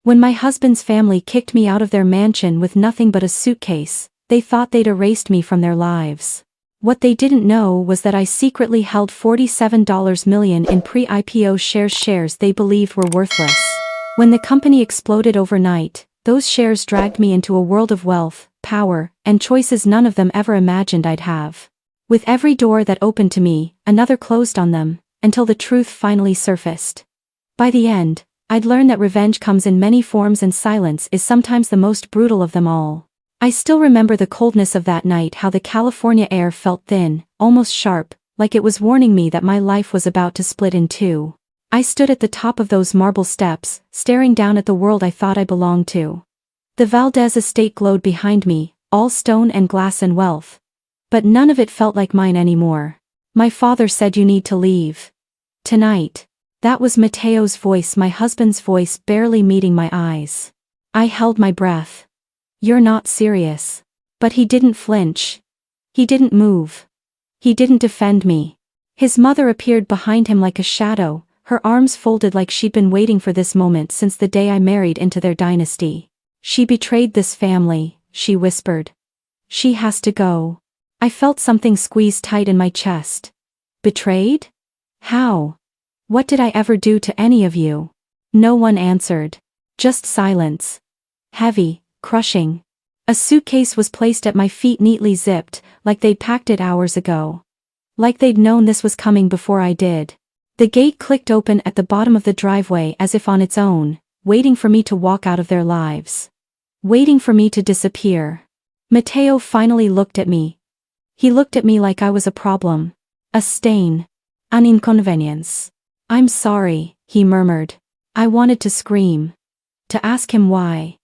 When my husband's family kicked me out of their mansion with nothing but a suitcase, they thought they'd erased me from their lives. What they didn't know was that I secretly held $47 million in pre-IPO shares they believed were worthless. When the company exploded overnight, those shares dragged me into a world of wealth, power, and choices none of them ever imagined I'd have. With every door that opened to me, another closed on them, until the truth finally surfaced. By the end, I'd learned that revenge comes in many forms and silence is sometimes the most brutal of them all. I still remember the coldness of that night, how the California air felt thin, almost sharp, like it was warning me that my life was about to split in two. I stood at the top of those marble steps, staring down at the world I thought I belonged to. The Valdez estate glowed behind me, all stone and glass and wealth. But none of it felt like mine anymore. My father said, "You need to leave. Tonight." That was Mateo's voice, my husband's voice, barely meeting my eyes. I held my breath. "You're not serious." But he didn't flinch. He didn't move. He didn't defend me. His mother appeared behind him like a shadow, her arms folded like she'd been waiting for this moment since the day I married into their dynasty. "She betrayed this family," she whispered. "She has to go." I felt something squeeze tight in my chest. Betrayed? How? What did I ever do to any of you? No one answered. Just silence. Heavy, crushing. A suitcase was placed at my feet, neatly zipped, like they'd packed it hours ago. Like they'd known this was coming before I did. The gate clicked open at the bottom of the driveway as if on its own, waiting for me to walk out of their lives. Waiting for me to disappear. Mateo finally looked at me. He looked at me like I was a problem. A stain. An inconvenience. "I'm sorry," he murmured. I wanted to scream. To ask him why.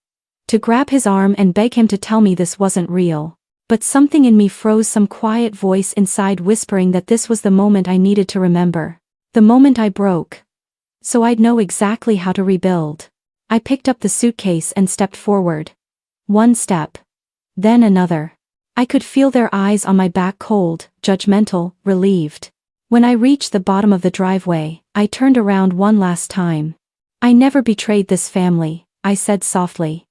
To grab his arm and beg him to tell me this wasn't real. But something in me froze, some quiet voice inside whispering that this was the moment I needed to remember. The moment I broke. So I'd know exactly how to rebuild. I picked up the suitcase and stepped forward. One step. Then another. I could feel their eyes on my back, cold, judgmental, relieved. When I reached the bottom of the driveway, I turned around one last time. "I never betrayed this family," I said softly.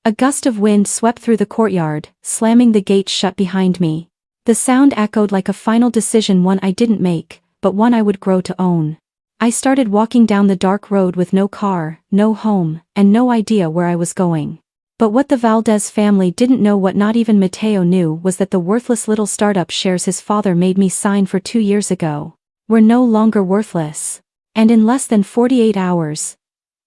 A gust of wind swept through the courtyard, slamming the gate shut behind me. The sound echoed like a final decision, one I didn't make, but one I would grow to own. I started walking down the dark road with no car, no home, and no idea where I was going. But what the Valdez family didn't know, what not even Mateo knew, was that the worthless little startup shares his father made me sign for 2 years ago were no longer worthless. And in less than 48 hours,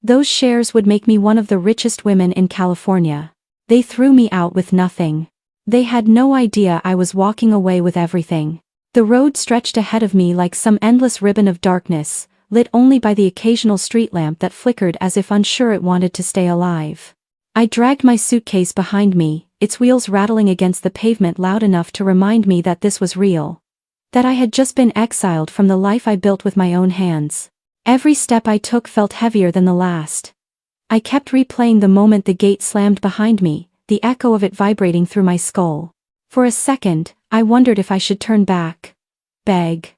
those shares would make me one of the richest women in California. They threw me out with nothing. They had no idea I was walking away with everything. The road stretched ahead of me like some endless ribbon of darkness, lit only by the occasional street lamp that flickered as if unsure it wanted to stay alive. I dragged my suitcase behind me, its wheels rattling against the pavement loud enough to remind me that this was real. That I had just been exiled from the life I built with my own hands. Every step I took felt heavier than the last. I kept replaying the moment the gate slammed behind me, the echo of it vibrating through my skull. For a second, I wondered if I should turn back. Beg.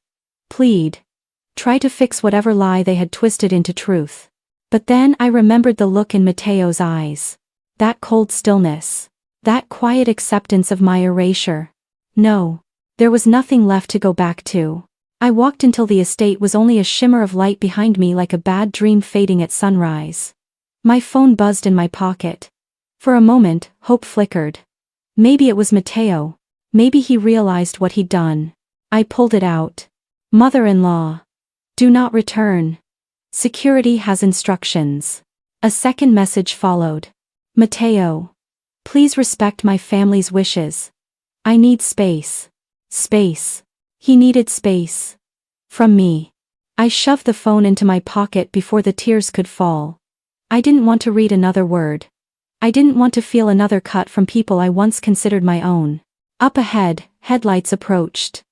Plead. Try to fix whatever lie they had twisted into truth. But then I remembered the look in Mateo's eyes. That cold stillness. That quiet acceptance of my erasure. No. There was nothing left to go back to. I walked until the estate was only a shimmer of light behind me, like a bad dream fading at sunrise. My phone buzzed in my pocket. For a moment, hope flickered. Maybe it was Mateo. Maybe he realized what he'd done. I pulled it out. "Mother-in-law. Do not return. Security has instructions." A second message followed. "Mateo. Please respect my family's wishes. I need space." Space. He needed space. From me. I shoved the phone into my pocket before the tears could fall. I didn't want to read another word. I didn't want to feel another cut from people I once considered my own. Up ahead, headlights approached.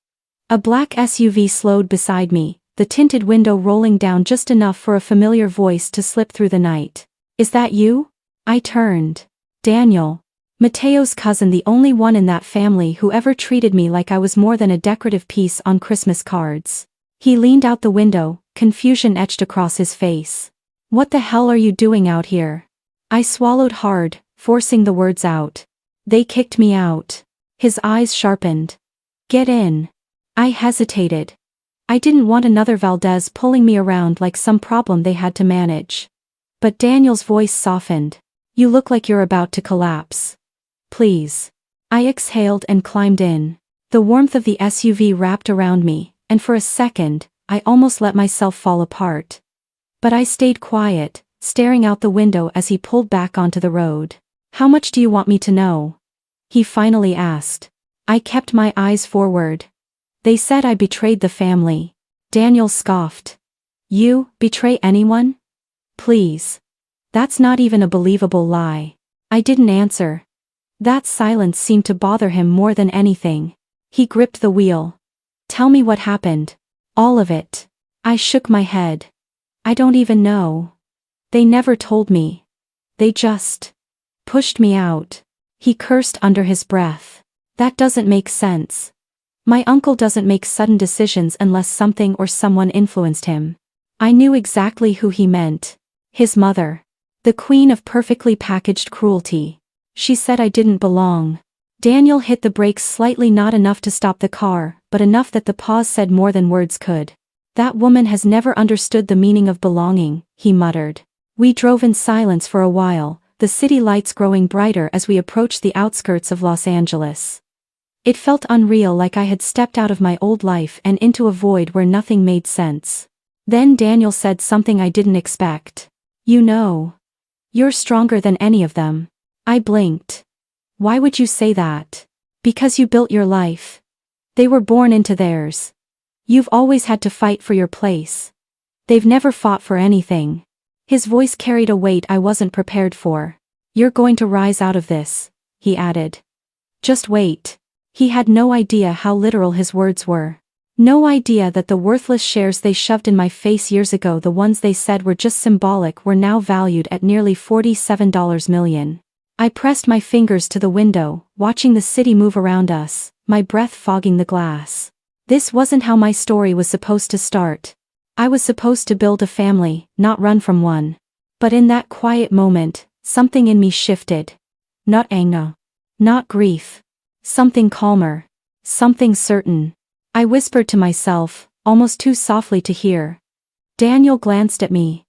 A black SUV slowed beside me, the tinted window rolling down just enough for a familiar voice to slip through the night. "Is that you?" I turned. Daniel. Mateo's cousin, the only one in that family who ever treated me like I was more than a decorative piece on Christmas cards. He leaned out the window, confusion etched across his face. "What the hell are you doing out here?" I swallowed hard, forcing the words out. They kicked me out. His eyes sharpened. Get in. I hesitated. I didn't want another Valdez pulling me around like some problem they had to manage. But Daniel's voice softened. You look like you're about to collapse. Please. I exhaled and climbed in. The warmth of the SUV wrapped around me, and for a second, I almost let myself fall apart. But I stayed quiet, staring out the window as he pulled back onto the road. How much do you want me to know? He finally asked. I kept my eyes forward. They said I betrayed the family. Daniel scoffed. You betray anyone? Please. That's not even a believable lie. I didn't answer. That silence seemed to bother him more than anything. He gripped the wheel. Tell me what happened. All of it. I shook my head. I don't even know. They never told me. They just pushed me out. He cursed under his breath. That doesn't make sense. My uncle doesn't make sudden decisions unless something or someone influenced him. I knew exactly who he meant. His mother. The queen of perfectly packaged cruelty. She said I didn't belong. Daniel hit the brakes slightly, not enough to stop the car, but enough that the pause said more than words could. That woman has never understood the meaning of belonging, he muttered. We drove in silence for a while, the city lights growing brighter as we approached the outskirts of Los Angeles. It felt unreal, like I had stepped out of my old life and into a void where nothing made sense. Then Daniel said something I didn't expect. You know. You're stronger than any of them. I blinked. Why would you say that? Because you built your life. They were born into theirs. You've always had to fight for your place. They've never fought for anything. His voice carried a weight I wasn't prepared for. You're going to rise out of this, he added. Just wait. He had no idea how literal his words were. No idea that the worthless shares they shoved in my face years ago, the ones they said were just symbolic, were now valued at nearly $47 million. I pressed my fingers to the window, watching the city move around us, my breath fogging the glass. This wasn't how my story was supposed to start. I was supposed to build a family, not run from one. But in that quiet moment, something in me shifted. Not anger. Not grief. Something calmer. Something certain. I whispered to myself, almost too softly to hear. Daniel glanced at me.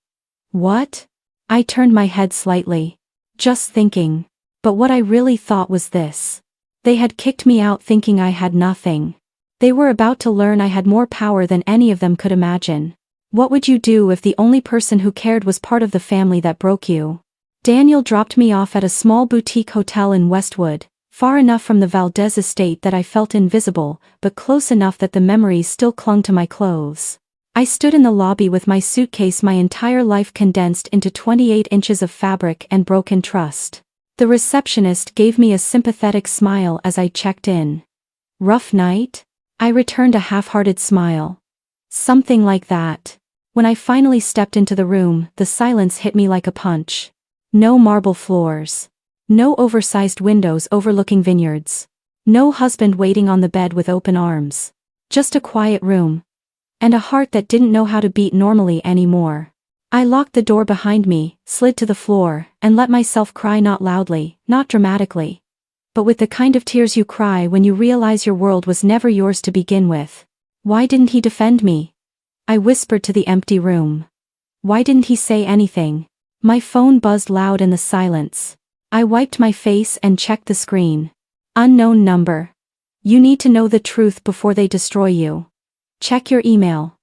What? I turned my head slightly. Just thinking. But what I really thought was this. They had kicked me out thinking I had nothing. They were about to learn I had more power than any of them could imagine. What would you do if the only person who cared was part of the family that broke you? Daniel dropped me off at a small boutique hotel in Westwood, far enough from the Valdez estate that I felt invisible, but close enough that the memories still clung to my clothes. I stood in the lobby with my suitcase, my entire life condensed into 28 inches of fabric and broken trust. The receptionist gave me a sympathetic smile as I checked in. Rough night? I returned a half-hearted smile. Something like that. When I finally stepped into the room, the silence hit me like a punch. No marble floors. No oversized windows overlooking vineyards. No husband waiting on the bed with open arms. Just a quiet room. And a heart that didn't know how to beat normally anymore. I locked the door behind me, slid to the floor, and let myself cry, not loudly, not dramatically. But with the kind of tears you cry when you realize your world was never yours to begin with. Why didn't he defend me? I whispered to the empty room. Why didn't he say anything? My phone buzzed loud in the silence. I wiped my face and checked the screen. Unknown number. You need to know the truth before they destroy you. Check your email.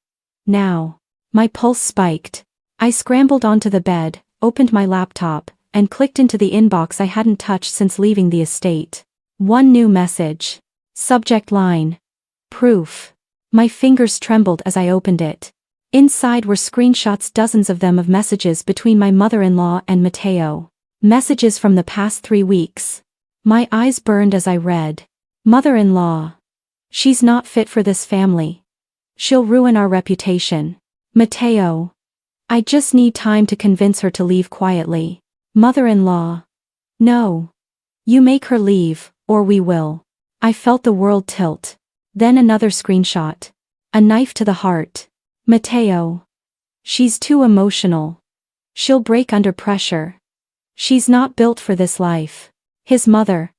Now. My pulse spiked. I scrambled onto the bed, opened my laptop, and clicked into the inbox I hadn't touched since leaving the estate. One new message. Subject line. Proof. My fingers trembled as I opened it. Inside were screenshots, dozens of them, of messages between my mother-in-law and Mateo. Messages from the past 3 weeks. My eyes burned as I read. Mother-in-law. She's not fit for this family. She'll ruin our reputation. Mateo. I just need time to convince her to leave quietly. Mother-in-law. No. You make her leave, or we will. I felt the world tilt. Then another screenshot. A knife to the heart. Mateo. She's too emotional. She'll break under pressure. She's not built for this life. His mother.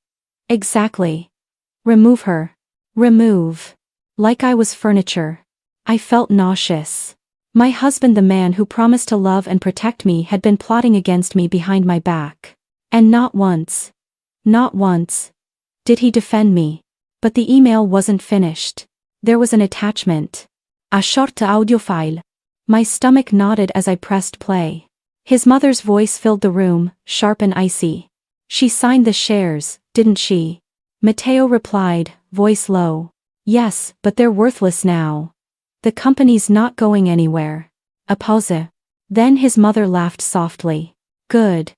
Exactly. Remove her. Remove. Like I was furniture. I felt nauseous. My husband, the man who promised to love and protect me, had been plotting against me behind my back. And not once did he defend me. But the email wasn't finished. There was an attachment. A short audio file. My stomach knotted as I pressed play. His mother's voice filled the room, sharp and icy. She signed the shares, didn't she? Matteo replied, voice low. Yes, but they're worthless now. The company's not going anywhere. A pause. Then his mother laughed softly. Good.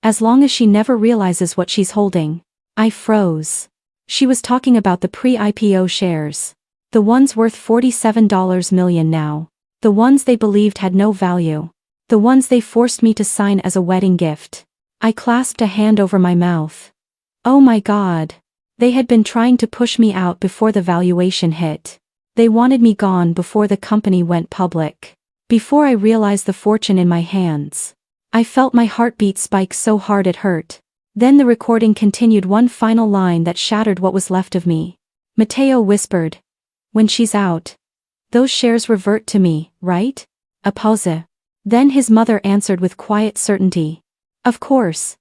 As long as she never realizes what she's holding. I froze. She was talking about the pre-IPO shares. The ones worth $47 million now. The ones they believed had no value. The ones they forced me to sign as a wedding gift. I clasped a hand over my mouth. Oh my God. They had been trying to push me out before the valuation hit. They wanted me gone before the company went public. Before I realized the fortune in my hands. I felt my heartbeat spike so hard it hurt. Then the recording continued, one final line that shattered what was left of me. Matteo whispered. When she's out. Those shares revert to me, right? A pause. Then his mother answered with quiet certainty. Of course.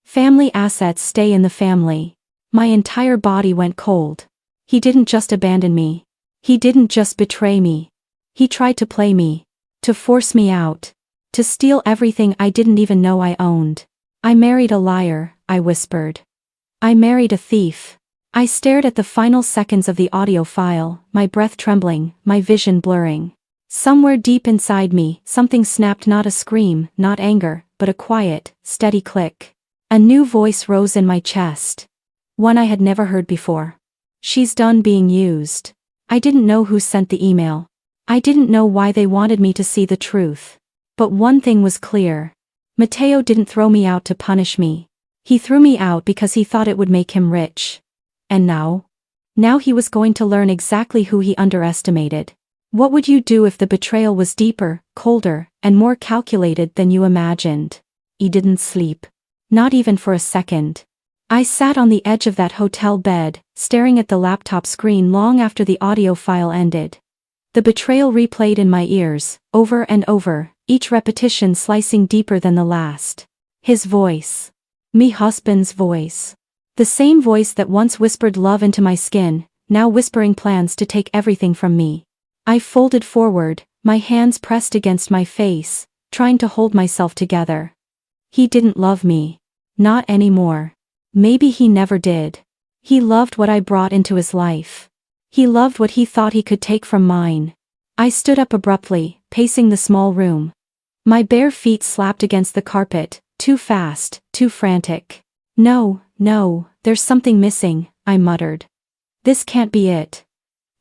Family assets stay in the family. My entire body went cold. He didn't just abandon me. He didn't just betray me. He tried to play me. To force me out. To steal everything I didn't even know I owned. I married a liar, I whispered. I married a thief. I stared at the final seconds of the audio file, my breath trembling, my vision blurring. Somewhere deep inside me, something snapped, not a scream, not anger, but a quiet, steady click. A new voice rose in my chest. One I had never heard before. She's done being used. I didn't know who sent the email. I didn't know why they wanted me to see the truth. But one thing was clear. Matteo didn't throw me out to punish me. He threw me out because he thought it would make him rich. And now? Now he was going to learn exactly who he underestimated. What would you do if the betrayal was deeper, colder, and more calculated than you imagined? He didn't sleep. Not even for a second. I sat on the edge of that hotel bed, staring at the laptop screen long after the audio file ended. The betrayal replayed in my ears, over and over, each repetition slicing deeper than the last. His voice. Me husband's voice. The same voice that once whispered love into my skin, now whispering plans to take everything from me. I folded forward, my hands pressed against my face, trying to hold myself together. He didn't love me. Not anymore. Maybe he never did. He loved what I brought into his life. He loved what he thought he could take from mine. I stood up abruptly, pacing the small room. My bare feet slapped against the carpet, too fast, too frantic. No, there's something missing, I muttered. This can't be it.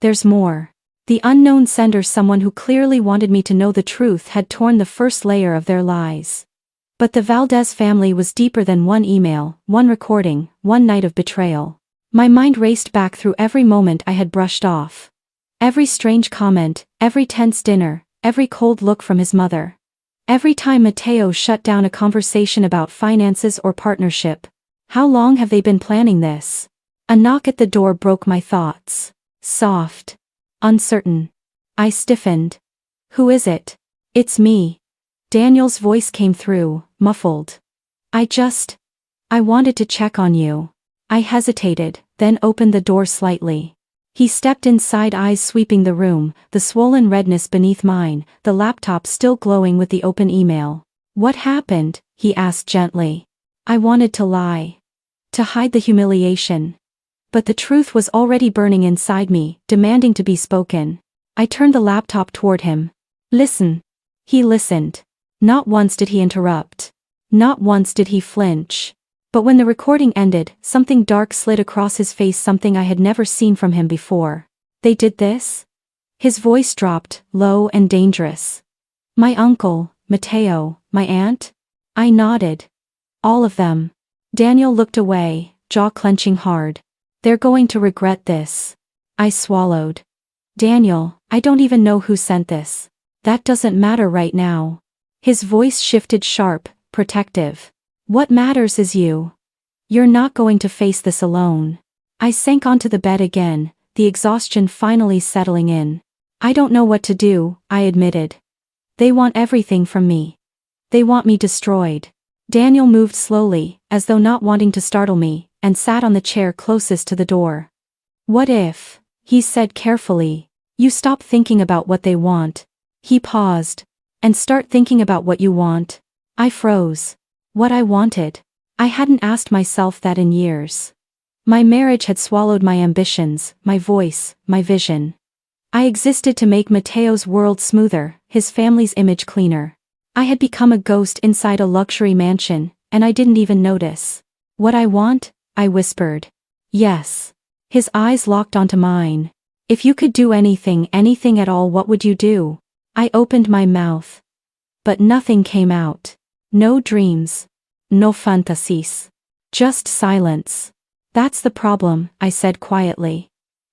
There's more. The unknown sender, someone who clearly wanted me to know the truth, had torn the first layer of their lies. But the Valdez family was deeper than one email, one recording, one night of betrayal. My mind raced back through every moment I had brushed off. Every strange comment, every tense dinner, every cold look from his mother. Every time Matteo shut down a conversation about finances or partnership. How long have they been planning this? A knock at the door broke my thoughts. Soft. Uncertain. I stiffened. Who is it? It's me. Daniel's voice came through, muffled. I wanted to check on you. I hesitated, then opened the door slightly. He stepped inside, eyes sweeping the room, the swollen redness beneath mine, the laptop still glowing with the open email. What happened? He asked gently. I wanted to lie. To hide the humiliation. But the truth was already burning inside me, demanding to be spoken. I turned the laptop toward him. Listen. He listened. Not once did he interrupt. Not once did he flinch. But when the recording ended, something dark slid across his face, something I had never seen from him before. They did this? His voice dropped, low and dangerous. My uncle, Matteo, my aunt? I nodded. All of them. Daniel looked away, jaw clenching hard. They're going to regret this. I swallowed. Daniel, I don't even know who sent this. That doesn't matter right now. His voice shifted, sharp, protective. What matters is you. You're not going to face this alone. I sank onto the bed again, the exhaustion finally settling in. I don't know what to do, I admitted. They want everything from me. They want me destroyed. Daniel moved slowly, as though not wanting to startle me, and sat on the chair closest to the door. What if, he said carefully, you stop thinking about what they want? He paused. And start thinking about what you want. I froze. What I wanted? I hadn't asked myself that in years. My marriage had swallowed my ambitions, my voice, my vision. I existed to make Mateo's world smoother, his family's image cleaner. I had become a ghost inside a luxury mansion, and I didn't even notice. What I want? I whispered. Yes. His eyes locked onto mine. If you could do anything at all, what would you do? I opened my mouth. But nothing came out. No dreams. No fantasies. Just silence. That's the problem, I said quietly.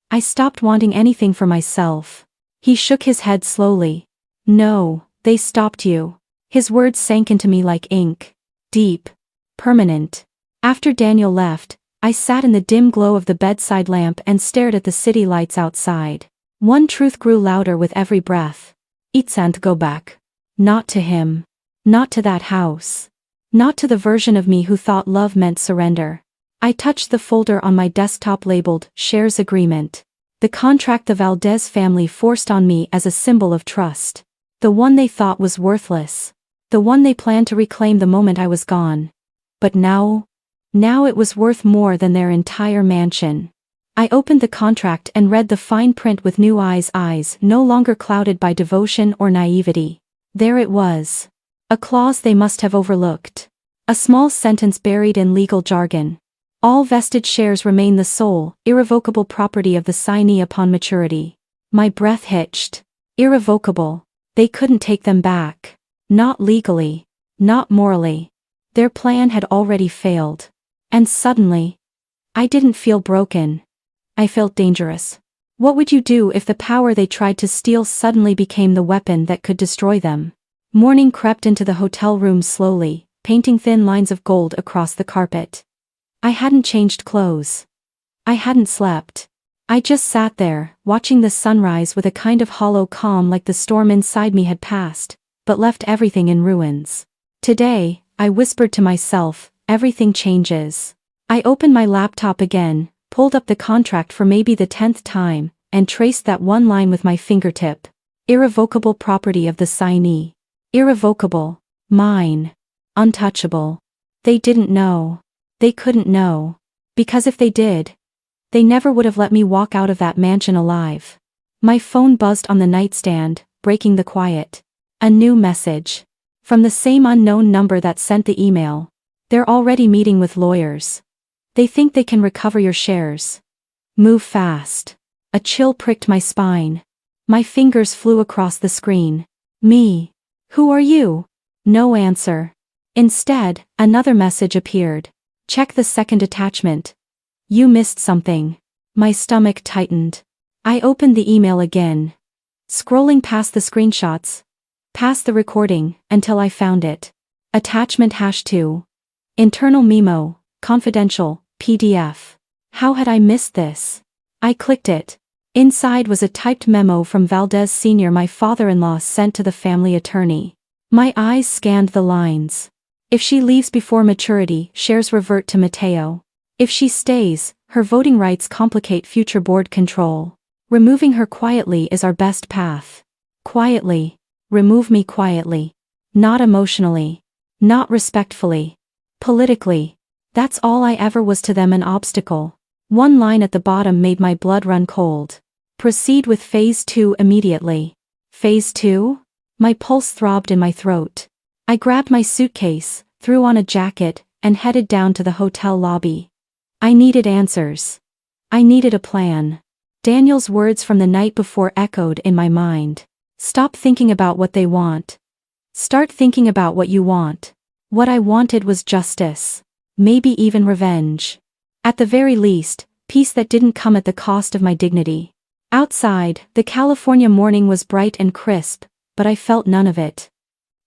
I stopped wanting anything for myself. He shook his head slowly. No, they stopped you. His words sank into me like ink. Deep. Permanent. After Daniel left, I sat in the dim glow of the bedside lamp and stared at the city lights outside. One truth grew louder with every breath. It can't go back. Not to him. Not to that house. Not to the version of me who thought love meant surrender. I touched the folder on my desktop labeled Shares Agreement. The contract the Valdez family forced on me as a symbol of trust. The one they thought was worthless. The one they planned to reclaim the moment I was gone. But now it was worth more than their entire mansion. I opened the contract and read the fine print with new eyes no longer clouded by devotion or naivety. There it was. A clause they must have overlooked. A small sentence buried in legal jargon. All vested shares remain the sole, irrevocable property of the signee upon maturity. My breath hitched. Irrevocable. They couldn't take them back. Not legally. Not morally. Their plan had already failed. And suddenly, I didn't feel broken. I felt dangerous. What would you do if the power they tried to steal suddenly became the weapon that could destroy them? Morning crept into the hotel room slowly, painting thin lines of gold across the carpet. I hadn't changed clothes. I hadn't slept. I just sat there, watching the sunrise with a kind of hollow calm like the storm inside me had passed, but left everything in ruins. Today, I whispered to myself, everything changes. I opened my laptop again, pulled up the contract for maybe the 10th time, and traced that one line with my fingertip. Irrevocable property of the signee. Irrevocable. Mine. Untouchable. They didn't know. They couldn't know. Because if they did, they never would have let me walk out of that mansion alive. My phone buzzed on the nightstand, breaking the quiet. A new message. From the same unknown number that sent the email. They're already meeting with lawyers. They think they can recover your shares. Move fast. A chill pricked my spine. My fingers flew across the screen. Me. Who are you? No answer. Instead, another message appeared. Check the second attachment. You missed something. My stomach tightened. I opened the email again. Scrolling past the screenshots. Past the recording, until I found it. Attachment #2. Internal memo, confidential, PDF. How had I missed this? I clicked it. Inside was a typed memo from Valdez Sr. my father-in-law sent to the family attorney. My eyes scanned the lines. If she leaves before maturity, shares revert to Mateo. If she stays, her voting rights complicate future board control. Removing her quietly is our best path. Quietly. Remove me quietly. Not emotionally. Not respectfully. Politically. That's all I ever was to them, an obstacle. One line at the bottom made my blood run cold. Proceed with phase 2 immediately. Phase 2? My pulse throbbed in my throat. I grabbed my suitcase, threw on a jacket, and headed down to the hotel lobby. I needed answers. I needed a plan. Daniel's words from the night before echoed in my mind. Stop thinking about what they want. Start thinking about what you want. What I wanted was justice. Maybe even revenge. At the very least, peace that didn't come at the cost of my dignity. Outside, the California morning was bright and crisp, but I felt none of it.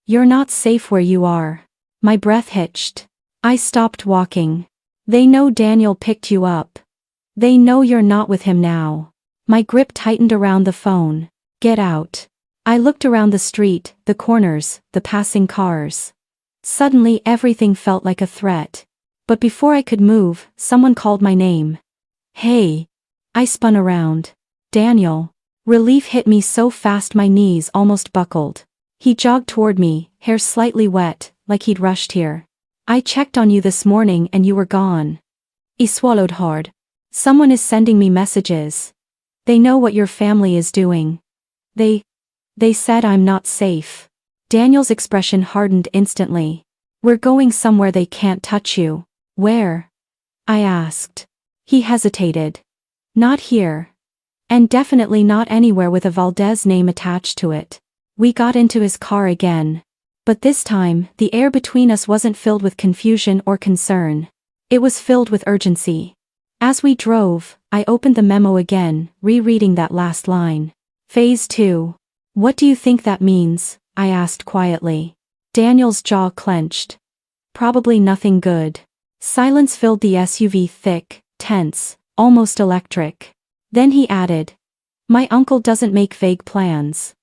You're not safe where you are. My breath hitched. I stopped walking. They know Daniel picked you up. They know you're not with him now. My grip tightened around the phone. Get out. I looked around the street, the corners, the passing cars. Suddenly everything felt like a threat. But before I could move, someone called my name. Hey. I spun around. Daniel. Relief hit me so fast my knees almost buckled. He jogged toward me, hair slightly wet, like he'd rushed here. I checked on you this morning and you were gone. He swallowed hard. Someone is sending me messages. They know what your family is doing. They said I'm not safe. Daniel's expression hardened instantly. We're going somewhere they can't touch you. Where? I asked. He hesitated. Not here. And definitely not anywhere with a Valdez name attached to it. We got into his car again. But this time, the air between us wasn't filled with confusion or concern. It was filled with urgency. As we drove, I opened the memo again, rereading that last line. Phase 2. What do you think that means? I asked quietly. Daniel's jaw clenched. Probably nothing good. Silence filled the SUV, thick, tense, almost electric. Then he added. My uncle doesn't make vague plans.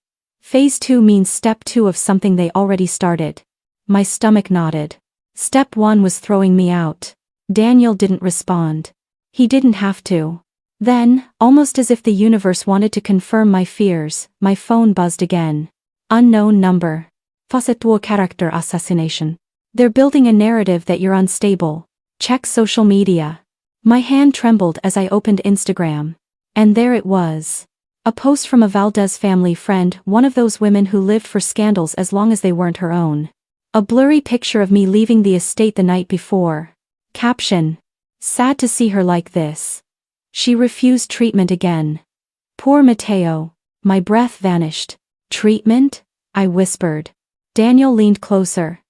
Phase 2 means step 2 of something they already started. My stomach nodded. Step 1 was throwing me out. Daniel didn't respond. He didn't have to. Then, almost as if the universe wanted to confirm my fears, my phone buzzed again. Unknown number. Facet character assassination. They're building a narrative that you're unstable. Check social media. My hand trembled as I opened Instagram. And there it was. A post from a Valdez family friend, one of those women who lived for scandals as long as they weren't her own. A blurry picture of me leaving the estate the night before. Caption. Sad to see her like this. She refused treatment again. Poor Mateo. My breath vanished. Treatment? I whispered. Daniel leaned closer.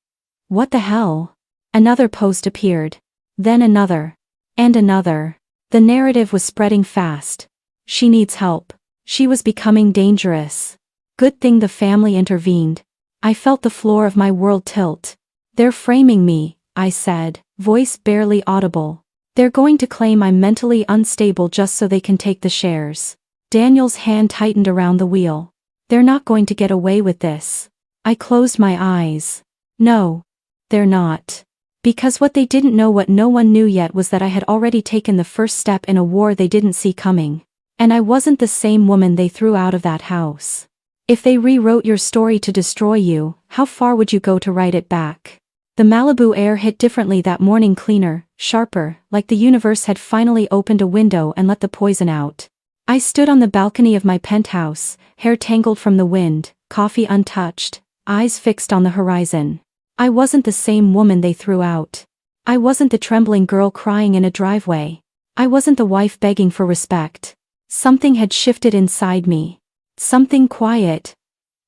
What the hell? Another post appeared. Then another. And another. The narrative was spreading fast. She needs help. She was becoming dangerous. Good thing the family intervened. I felt the floor of my world tilt. They're framing me, I said, voice barely audible. They're going to claim I'm mentally unstable just so they can take the shares. Daniel's hand tightened around the wheel. They're not going to get away with this. I closed my eyes. No. They're not. Because what they didn't know, what no one knew yet, was that I had already taken the first step in a war they didn't see coming. And I wasn't the same woman they threw out of that house. If they rewrote your story to destroy you, how far would you go to write it back? The Malibu air hit differently that morning, cleaner, sharper, like the universe had finally opened a window and let the poison out. I stood on the balcony of my penthouse, hair tangled from the wind, coffee untouched, eyes fixed on the horizon. I wasn't the same woman they threw out. I wasn't the trembling girl crying in a driveway. I wasn't the wife begging for respect. Something had shifted inside me. Something quiet,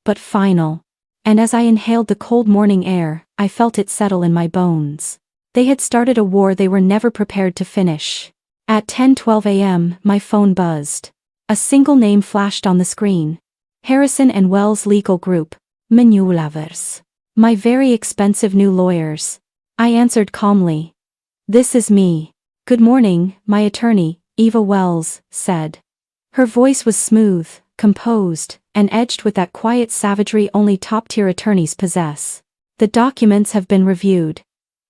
but final. And as I inhaled the cold morning air, I felt it settle in my bones. They had started a war they were never prepared to finish. At 10:12 a.m., my phone buzzed. A single name flashed on the screen. Harrison and Wells Legal Group, Manulavers. My very expensive new lawyers. I answered calmly. This is me. Good morning, my attorney, Eva Wells, said. Her voice was smooth, composed, and edged with that quiet savagery only top-tier attorneys possess. The documents have been reviewed.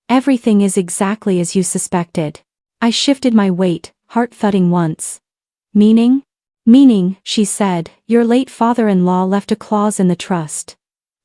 Everything is exactly as you suspected. I shifted my weight, heart thudding once. Meaning? Meaning, she said, your late father-in-law left a clause in the trust.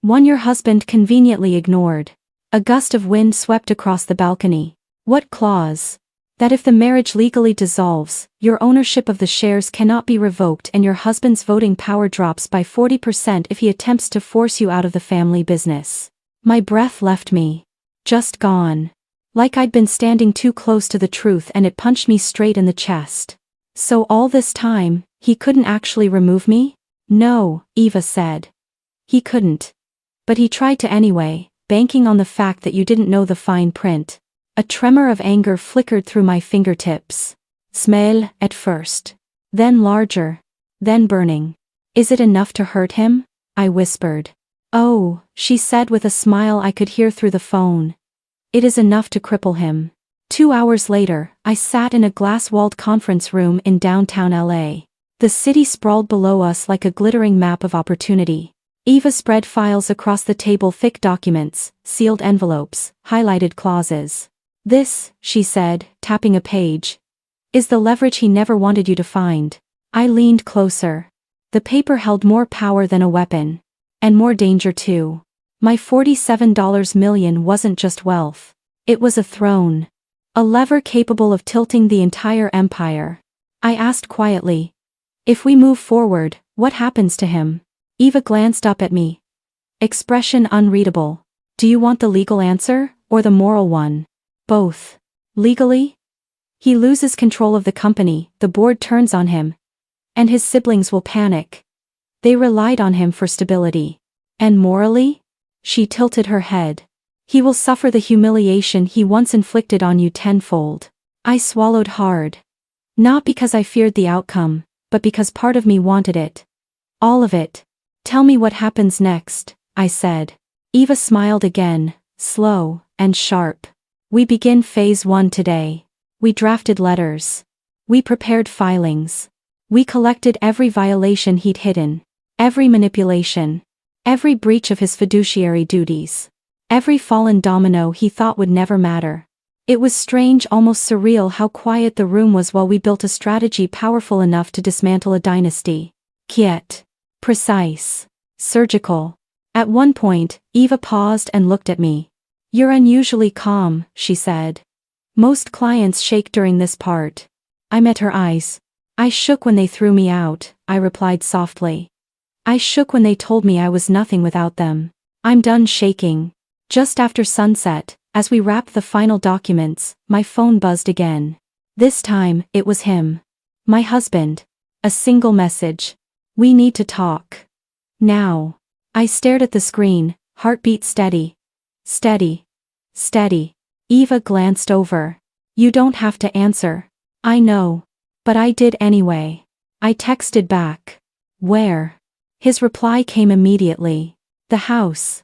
One your husband conveniently ignored. A gust of wind swept across the balcony. What clause? That if the marriage legally dissolves, your ownership of the shares cannot be revoked and your husband's voting power drops by 40% if he attempts to force you out of the family business. My breath left me. Just gone. Like I'd been standing too close to the truth and it punched me straight in the chest. So all this time, he couldn't actually remove me? No, Eva said. He couldn't. But he tried to anyway, banking on the fact that you didn't know the fine print. A tremor of anger flickered through my fingertips. Smell, at first. Then larger. Then burning. Is it enough to hurt him? I whispered. Oh, she said with a smile I could hear through the phone. It is enough to cripple him. 2 hours later, I sat in a glass-walled conference room in downtown LA. The city sprawled below us like a glittering map of opportunity. Eva spread files across the table, thick documents, sealed envelopes, highlighted clauses. This, she said, tapping a page, is the leverage he never wanted you to find. I leaned closer. The paper held more power than a weapon. And more danger too. My $47 million wasn't just wealth. It was a throne. A lever capable of tilting the entire empire. I asked quietly, if we move forward, what happens to him? Eva glanced up at me. Expression unreadable. Do you want the legal answer, or the moral one? Both. Legally? He loses control of the company, the board turns on him. And his siblings will panic. They relied on him for stability. And morally? She tilted her head. He will suffer the humiliation he once inflicted on you tenfold. I swallowed hard. Not because I feared the outcome, but because part of me wanted it. All of it. Tell me what happens next, I said. Eva smiled again, slow and sharp. We begin phase 1 today. We drafted letters. We prepared filings. We collected every violation he'd hidden. Every manipulation. Every breach of his fiduciary duties. Every fallen domino he thought would never matter. It was strange, almost surreal how quiet the room was while we built a strategy powerful enough to dismantle a dynasty. Quiet. Precise. Surgical. At one point, Eva paused and looked at me. You're unusually calm, she said. Most clients shake during this part. I met her eyes. I shook when they threw me out, I replied softly. I shook when they told me I was nothing without them. I'm done shaking. Just after sunset, as we wrapped the final documents, my phone buzzed again. This time, it was him. My husband. A single message. We need to talk. Now. I stared at the screen, heartbeat steady. Steady. Steady. Eva glanced over. You don't have to answer. I know. But I did anyway. I texted back. Where? His reply came immediately. The house.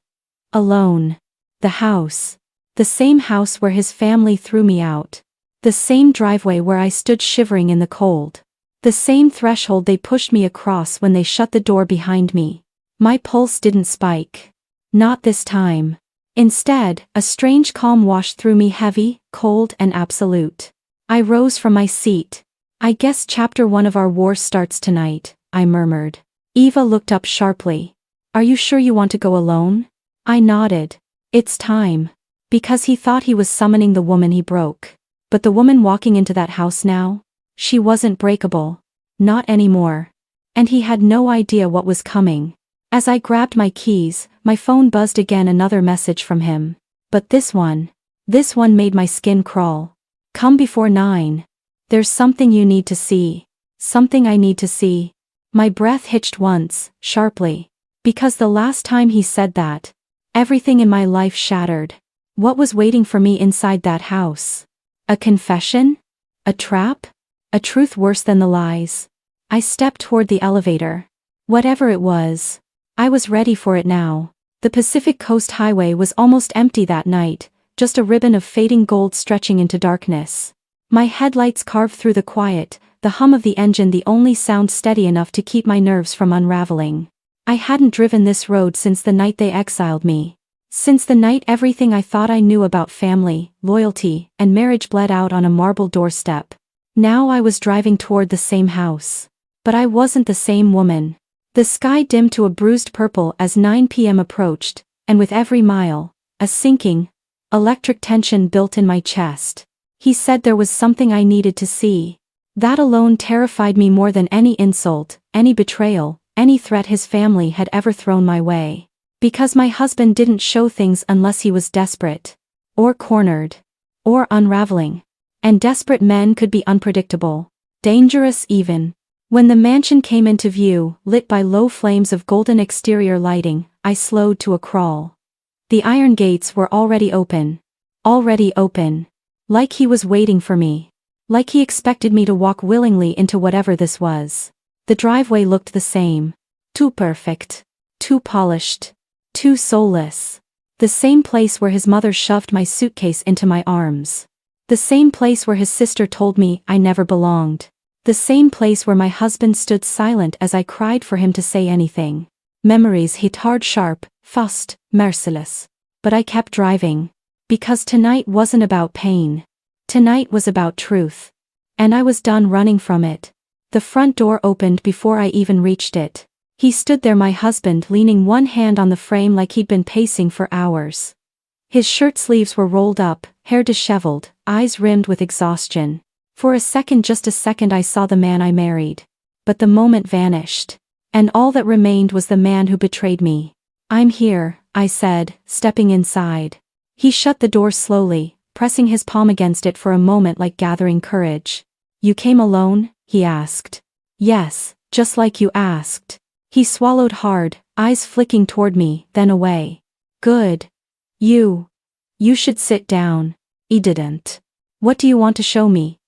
Alone. The house. The same house where his family threw me out. The same driveway where I stood shivering in the cold. The same threshold they pushed me across when they shut the door behind me. My pulse didn't spike. Not this time. Instead, a strange calm washed through me, heavy, cold and absolute. I rose from my seat. I guess chapter 1 of our war starts tonight, I murmured. Eva looked up sharply. Are you sure you want to go alone? I nodded. It's time. Because he thought he was summoning the woman he broke. But the woman walking into that house now? She wasn't breakable. Not anymore. And he had no idea what was coming. As I grabbed my keys, my phone buzzed again, another message from him. But this one made my skin crawl. Come before 9. There's something you need to see. Something I need to see. My breath hitched once, sharply. Because the last time he said that, everything in my life shattered. What was waiting for me inside that house? A confession? A trap? A truth worse than the lies? I stepped toward the elevator. Whatever it was, I was ready for it now. The Pacific Coast Highway was almost empty that night, just a ribbon of fading gold stretching into darkness. My headlights carved through the quiet, the hum of the engine the only sound steady enough to keep my nerves from unraveling. I hadn't driven this road since the night they exiled me. Since the night everything I thought I knew about family, loyalty, and marriage bled out on a marble doorstep. Now I was driving toward the same house. But I wasn't the same woman. The sky dimmed to a bruised purple as 9 p.m. approached, and with every mile, a sinking, electric tension built in my chest. He said there was something I needed to see. That alone terrified me more than any insult, any betrayal, any threat his family had ever thrown my way. Because my husband didn't show things unless he was desperate. Or cornered. Or unraveling. And desperate men could be unpredictable. Dangerous even. When the mansion came into view, lit by low flames of golden exterior lighting, I slowed to a crawl. The iron gates were already open. Already open. Like he was waiting for me. Like he expected me to walk willingly into whatever this was. The driveway looked the same. Too perfect. Too polished. Too soulless. The same place where his mother shoved my suitcase into my arms. The same place where his sister told me I never belonged. The same place where my husband stood silent as I cried for him to say anything. Memories hit hard, sharp, fast, merciless. But I kept driving. Because tonight wasn't about pain. Tonight was about truth. And I was done running from it. The front door opened before I even reached it. He stood there, my husband, leaning one hand on the frame like he'd been pacing for hours. His shirt sleeves were rolled up, hair disheveled, eyes rimmed with exhaustion. For a second, just a second, I saw the man I married. But the moment vanished. And all that remained was the man who betrayed me. "I'm here," I said, stepping inside. He shut the door slowly, pressing his palm against it for a moment like gathering courage. "You came alone?" he asked. "Yes, just like you asked." He swallowed hard, eyes flicking toward me, then away. "Good. You should sit down." He didn't. "What do you want to show me?"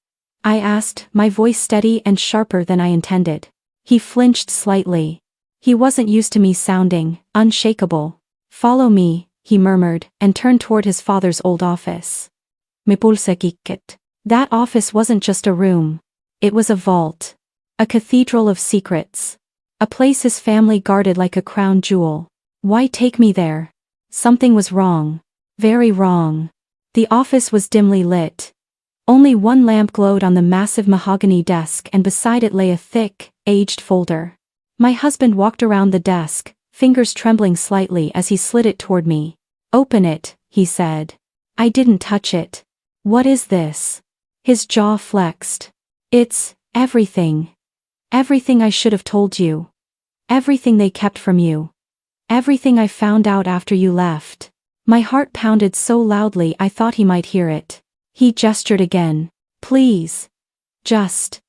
I asked, my voice steady and sharper than I intended. He flinched slightly. He wasn't used to me sounding unshakable. "Follow me," he murmured, and turned toward his father's old office. That office wasn't just a room. It was a vault. A cathedral of secrets. A place his family guarded like a crown jewel. Why take me there? Something was wrong. Very wrong. The office was dimly lit. Only one lamp glowed on the massive mahogany desk, and beside it lay a thick, aged folder. My husband walked around the desk, fingers trembling slightly as he slid it toward me. "Open it," he said. I didn't touch it. "What is this?" His jaw flexed. "It's everything. Everything I should have told you. Everything they kept from you. Everything I found out after you left." My heart pounded so loudly I thought he might hear it. He gestured again. "Please. Just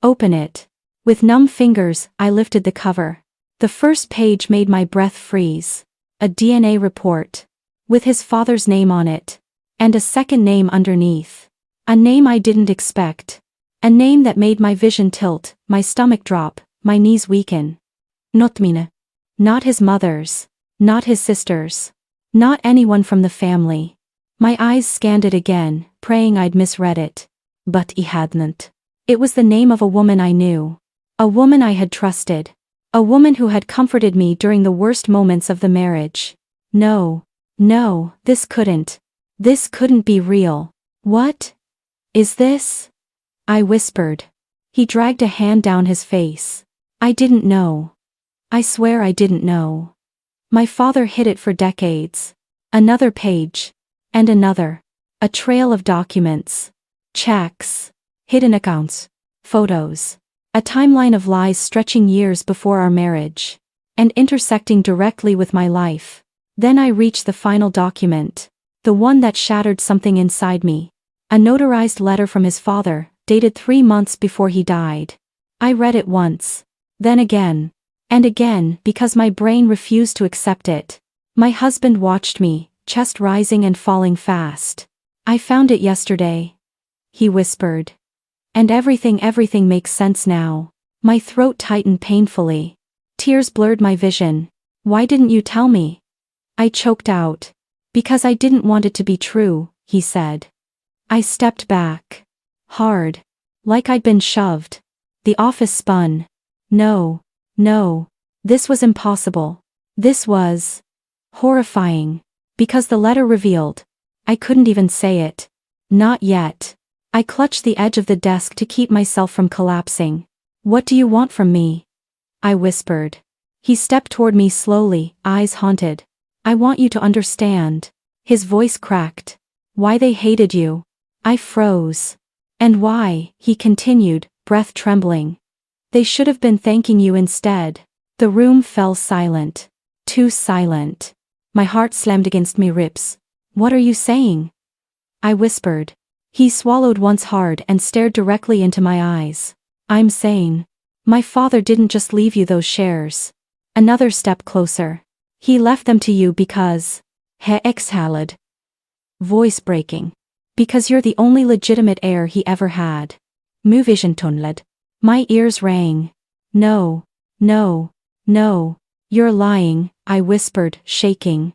open it." With numb fingers, I lifted the cover. The first page made my breath freeze. A DNA report. With his father's name on it. And a second name underneath. A name I didn't expect. A name that made my vision tilt, my stomach drop, my knees weaken. Not mine. Not his mother's. Not his sister's. Not anyone from the family. My eyes scanned it again, praying I'd misread it. But he hadn't. It was the name of a woman I knew. A woman I had trusted. A woman who had comforted me during the worst moments of the marriage. No, this couldn't be real. "What is this?" I whispered. He dragged a hand down his face. "I didn't know. I swear I didn't know. My father hid it for decades." Another page. And another. A trail of documents. Checks. Hidden accounts. Photos. A timeline of lies stretching years before our marriage. And intersecting directly with my life. Then I reached the final document. The one that shattered something inside me. A notarized letter from his father, dated 3 months before he died. I read it once. Then again. And again, because my brain refused to accept it. My husband watched me, chest rising and falling fast. "I found it yesterday," he whispered. "And everything makes sense now." My throat tightened painfully. Tears blurred my vision. "Why didn't you tell me?" I choked out. "Because I didn't want it to be true," he said. I stepped back. Hard. Like I'd been shoved. The office spun. No. This was impossible. This was horrifying. Because the letter revealed. I couldn't even say it. Not yet. I clutched the edge of the desk to keep myself from collapsing. "What do you want from me?" I whispered. He stepped toward me slowly, eyes haunted. "I want you to understand." His voice cracked. "Why they hated you." I froze. "And why," he continued, breath trembling. "They should have been thanking you instead." The room fell silent. Too silent. My heart slammed against my ribs. "What are you saying?" I whispered. He swallowed once hard and stared directly into my eyes. "I'm saying. My father didn't just leave you those shares." Another step closer. "He left them to you because..." He exhaled. Voice breaking. "Because you're the only legitimate heir he ever had." Muvision tonled. My ears rang. No. "You're lying," I whispered, shaking.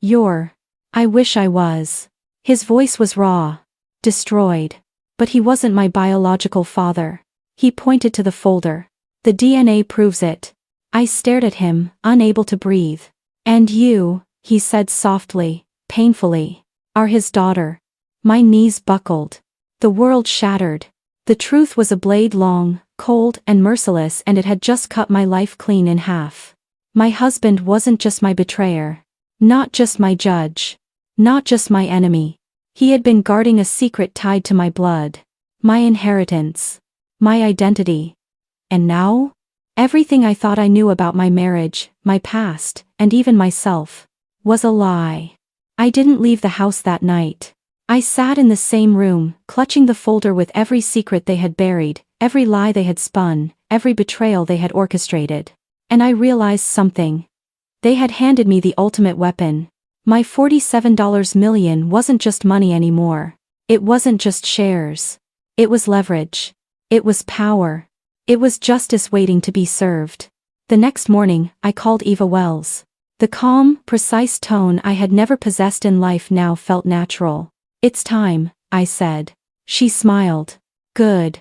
"You're..." I wish I was. His voice was raw. Destroyed. But he wasn't my biological father. He pointed to the folder. The DNA proves it. I stared at him, unable to breathe. And you, he said softly, painfully, are his daughter. My knees buckled. The world shattered. The truth was a blade long, cold and merciless, and it had just cut my life clean in half. My husband wasn't just my betrayer. Not just my judge. Not just my enemy. He had been guarding a secret tied to my blood. My inheritance. My identity. And now? Everything I thought I knew about my marriage, my past, and even myself, was a lie. I didn't leave the house that night. I sat in the same room, clutching the folder with every secret they had buried, every lie they had spun, every betrayal they had orchestrated. And I realized something. They had handed me the ultimate weapon. My $47 million wasn't just money anymore. It wasn't just shares. It was leverage. It was power. It was justice waiting to be served. The next morning, I called Eva Wells. The calm, precise tone I had never possessed in life now felt natural. It's time, I said. She smiled. Good.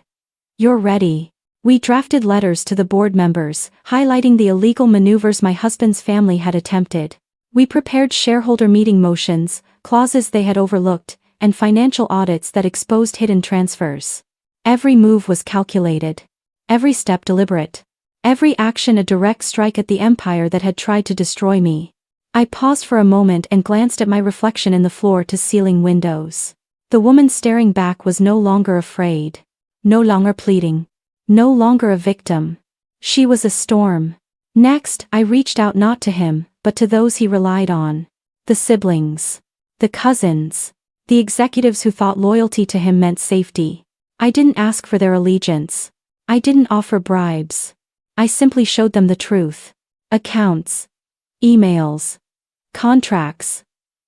You're ready. We drafted letters to the board members, highlighting the illegal maneuvers my husband's family had attempted. We prepared shareholder meeting motions, clauses they had overlooked, and financial audits that exposed hidden transfers. Every move was calculated. Every step deliberate. Every action a direct strike at the empire that had tried to destroy me. I paused for a moment and glanced at my reflection in the floor-to-ceiling windows. The woman staring back was no longer afraid. No longer pleading. No longer a victim. She was a storm. Next, I reached out not to him, but to those he relied on. The siblings. The cousins. The executives who thought loyalty to him meant safety. I didn't ask for their allegiance. I didn't offer bribes. I simply showed them the truth. Accounts. Emails. Contracts.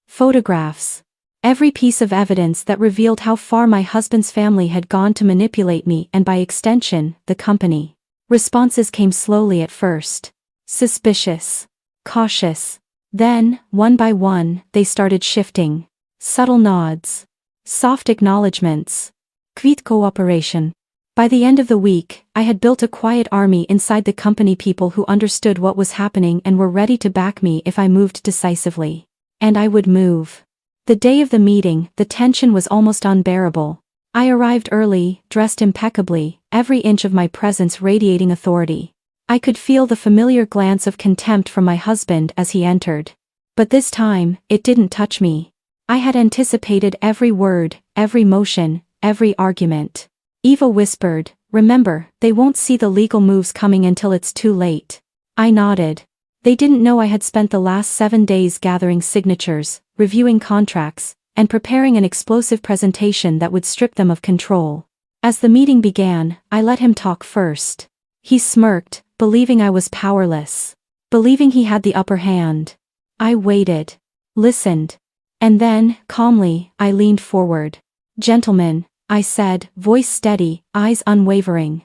Photographs. Every piece of evidence that revealed how far my husband's family had gone to manipulate me and by extension, the company. Responses came slowly at first. Suspicious. Cautious. Then, one by one, they started shifting. Subtle nods. Soft acknowledgements. Quiet cooperation. By the end of the week, I had built a quiet army inside the company, people who understood what was happening and were ready to back me if I moved decisively. And I would move. The day of the meeting, the tension was almost unbearable. I arrived early, dressed impeccably, every inch of my presence radiating authority. I could feel the familiar glance of contempt from my husband as he entered. But this time, it didn't touch me. I had anticipated every word, every motion, every argument. Eva whispered, "Remember, they won't see the legal moves coming until it's too late." I nodded. They didn't know I had spent the last 7 days gathering signatures, reviewing contracts, and preparing an explosive presentation that would strip them of control. As the meeting began, I let him talk first. He smirked, believing I was powerless. Believing he had the upper hand. I waited. Listened. And then, calmly, I leaned forward. "Gentlemen," I said, voice steady, eyes unwavering.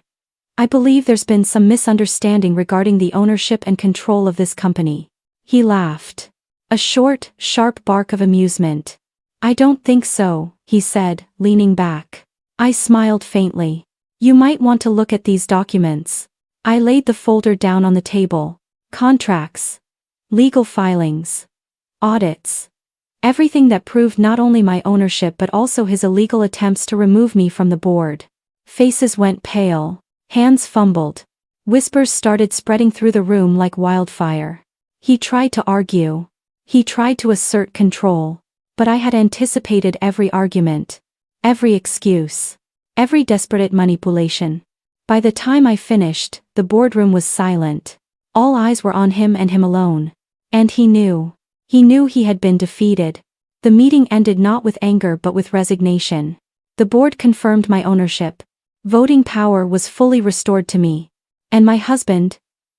"I believe there's been some misunderstanding regarding the ownership and control of this company." He laughed. A short, sharp bark of amusement. "I don't think so," he said, leaning back. I smiled faintly. "You might want to look at these documents." I laid the folder down on the table. Contracts. Legal filings. Audits. Everything that proved not only my ownership but also his illegal attempts to remove me from the board. Faces went pale. Hands fumbled. Whispers started spreading through the room like wildfire. He tried to argue. He tried to assert control. But I had anticipated every argument. Every excuse. Every desperate manipulation. By the time I finished, the boardroom was silent. All eyes were on him and him alone. And he knew. He knew he had been defeated. The meeting ended not with anger but with resignation. The board confirmed my ownership. Voting power was fully restored to me. And my husband?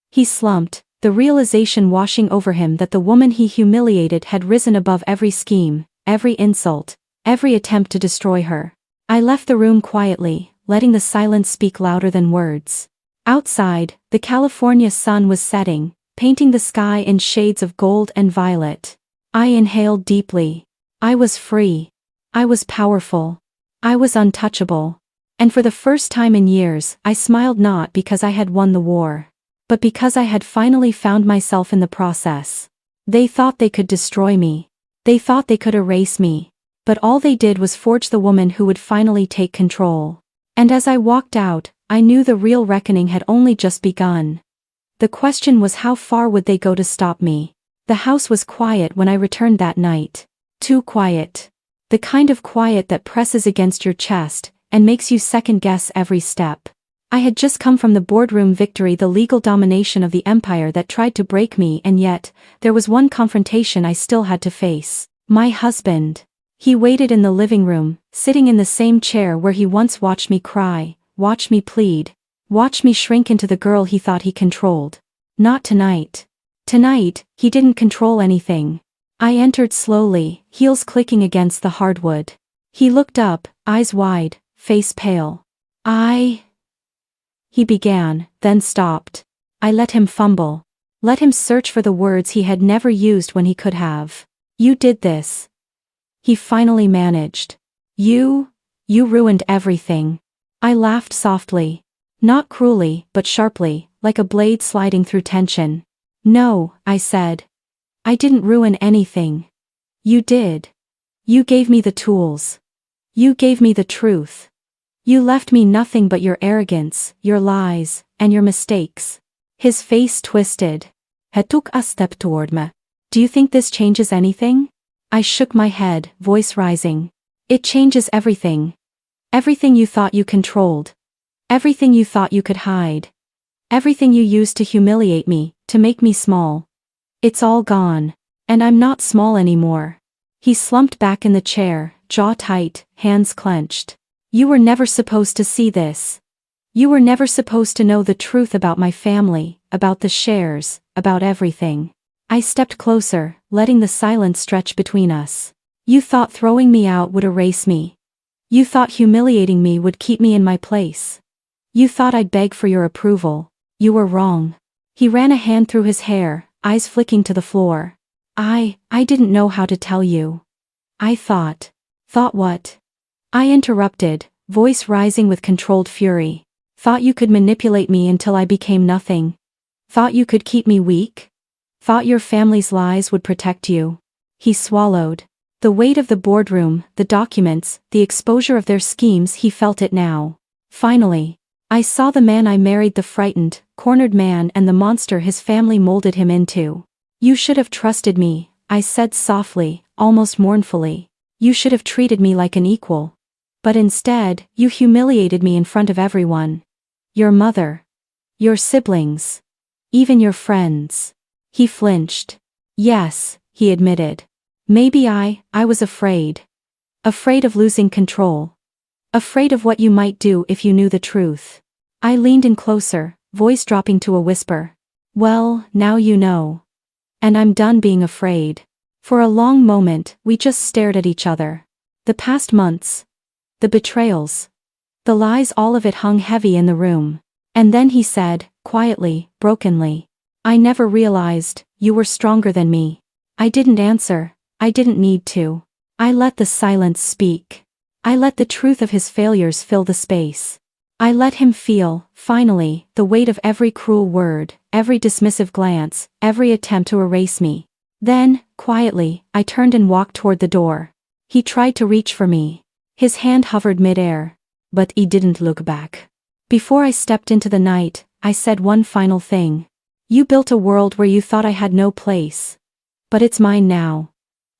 He slumped, the realization washing over him that the woman he humiliated had risen above every scheme, every insult, every attempt to destroy her. I left the room quietly, letting the silence speak louder than words. Outside, the California sun was setting, painting the sky in shades of gold and violet. I inhaled deeply. I was free. I was powerful. I was untouchable. And for the first time in years, I smiled not because I had won the war, but because I had finally found myself in the process. They thought they could destroy me. They thought they could erase me. But all they did was forge the woman who would finally take control. And as I walked out, I knew the real reckoning had only just begun. The question was, how far would they go to stop me? The house was quiet when I returned that night. Too quiet. The kind of quiet that presses against your chest and makes you second-guess every step. I had just come from the boardroom victory, the legal domination of the empire that tried to break me, and yet, there was one confrontation I still had to face. My husband. He waited in the living room, sitting in the same chair where he once watched me cry, watched me plead, watched me shrink into the girl he thought he controlled. Not tonight. Tonight, he didn't control anything. I entered slowly, heels clicking against the hardwood. He looked up, eyes wide, face pale. He began, then stopped. I let him fumble. Let him search for the words he had never used when he could have. You did this. He finally managed. You ruined everything. I laughed softly. Not cruelly, but sharply, like a blade sliding through tension. No, I said. I didn't ruin anything. You did. You gave me the tools. You gave me the truth. You left me nothing but your arrogance, your lies, and your mistakes. His face twisted. He took a step toward me. Do you think this changes anything? I shook my head, voice rising. It changes everything. Everything you thought you controlled. Everything you thought you could hide. Everything you used to humiliate me, to make me small. It's all gone. And I'm not small anymore. He slumped back in the chair, jaw tight, hands clenched. You were never supposed to see this. You were never supposed to know the truth about my family, about the shares, about everything. I stepped closer, letting the silence stretch between us. You thought throwing me out would erase me. You thought humiliating me would keep me in my place. You thought I'd beg for your approval. You were wrong. He ran a hand through his hair, eyes flicking to the floor. I didn't know how to tell you. I thought. Thought what? I interrupted, voice rising with controlled fury. Thought you could manipulate me until I became nothing. Thought you could keep me weak. Thought your family's lies would protect you. He swallowed. The weight of the boardroom, the documents, the exposure of their schemes, he felt it now. Finally. I saw the man I married, the frightened, cornered man, and the monster his family molded him into. You should have trusted me, I said softly, almost mournfully. You should have treated me like an equal. But instead, you humiliated me in front of everyone. Your mother. Your siblings. Even your friends. He flinched. Yes, he admitted. Maybe I was afraid. Afraid of losing control. Afraid of what you might do if you knew the truth. I leaned in closer, voice dropping to a whisper. Well, now you know. And I'm done being afraid. For a long moment, we just stared at each other. The past months. The betrayals. The lies, all of it hung heavy in the room. And then he said, quietly, brokenly. I never realized, you were stronger than me. I didn't answer, I didn't need to. I let the silence speak. I let the truth of his failures fill the space. I let him feel, finally, the weight of every cruel word, every dismissive glance, every attempt to erase me. Then, quietly, I turned and walked toward the door. He tried to reach for me. His hand hovered midair. But he didn't look back. Before I stepped into the night, I said one final thing. You built a world where you thought I had no place. But it's mine now.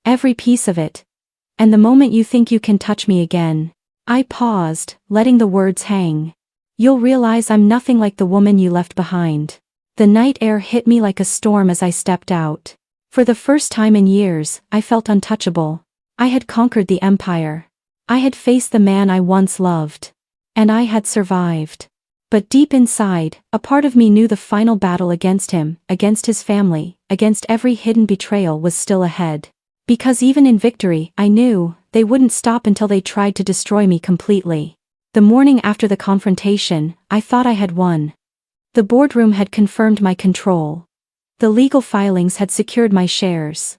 Every piece of it. And the moment you think you can touch me again. I paused, letting the words hang. You'll realize I'm nothing like the woman you left behind. The night air hit me like a storm as I stepped out. For the first time in years, I felt untouchable. I had conquered the empire. I had faced the man I once loved. And I had survived. But deep inside, a part of me knew the final battle against him, against his family, against every hidden betrayal was still ahead. Because even in victory, I knew, they wouldn't stop until they tried to destroy me completely. The morning after the confrontation, I thought I had won. The boardroom had confirmed my control. The legal filings had secured my shares.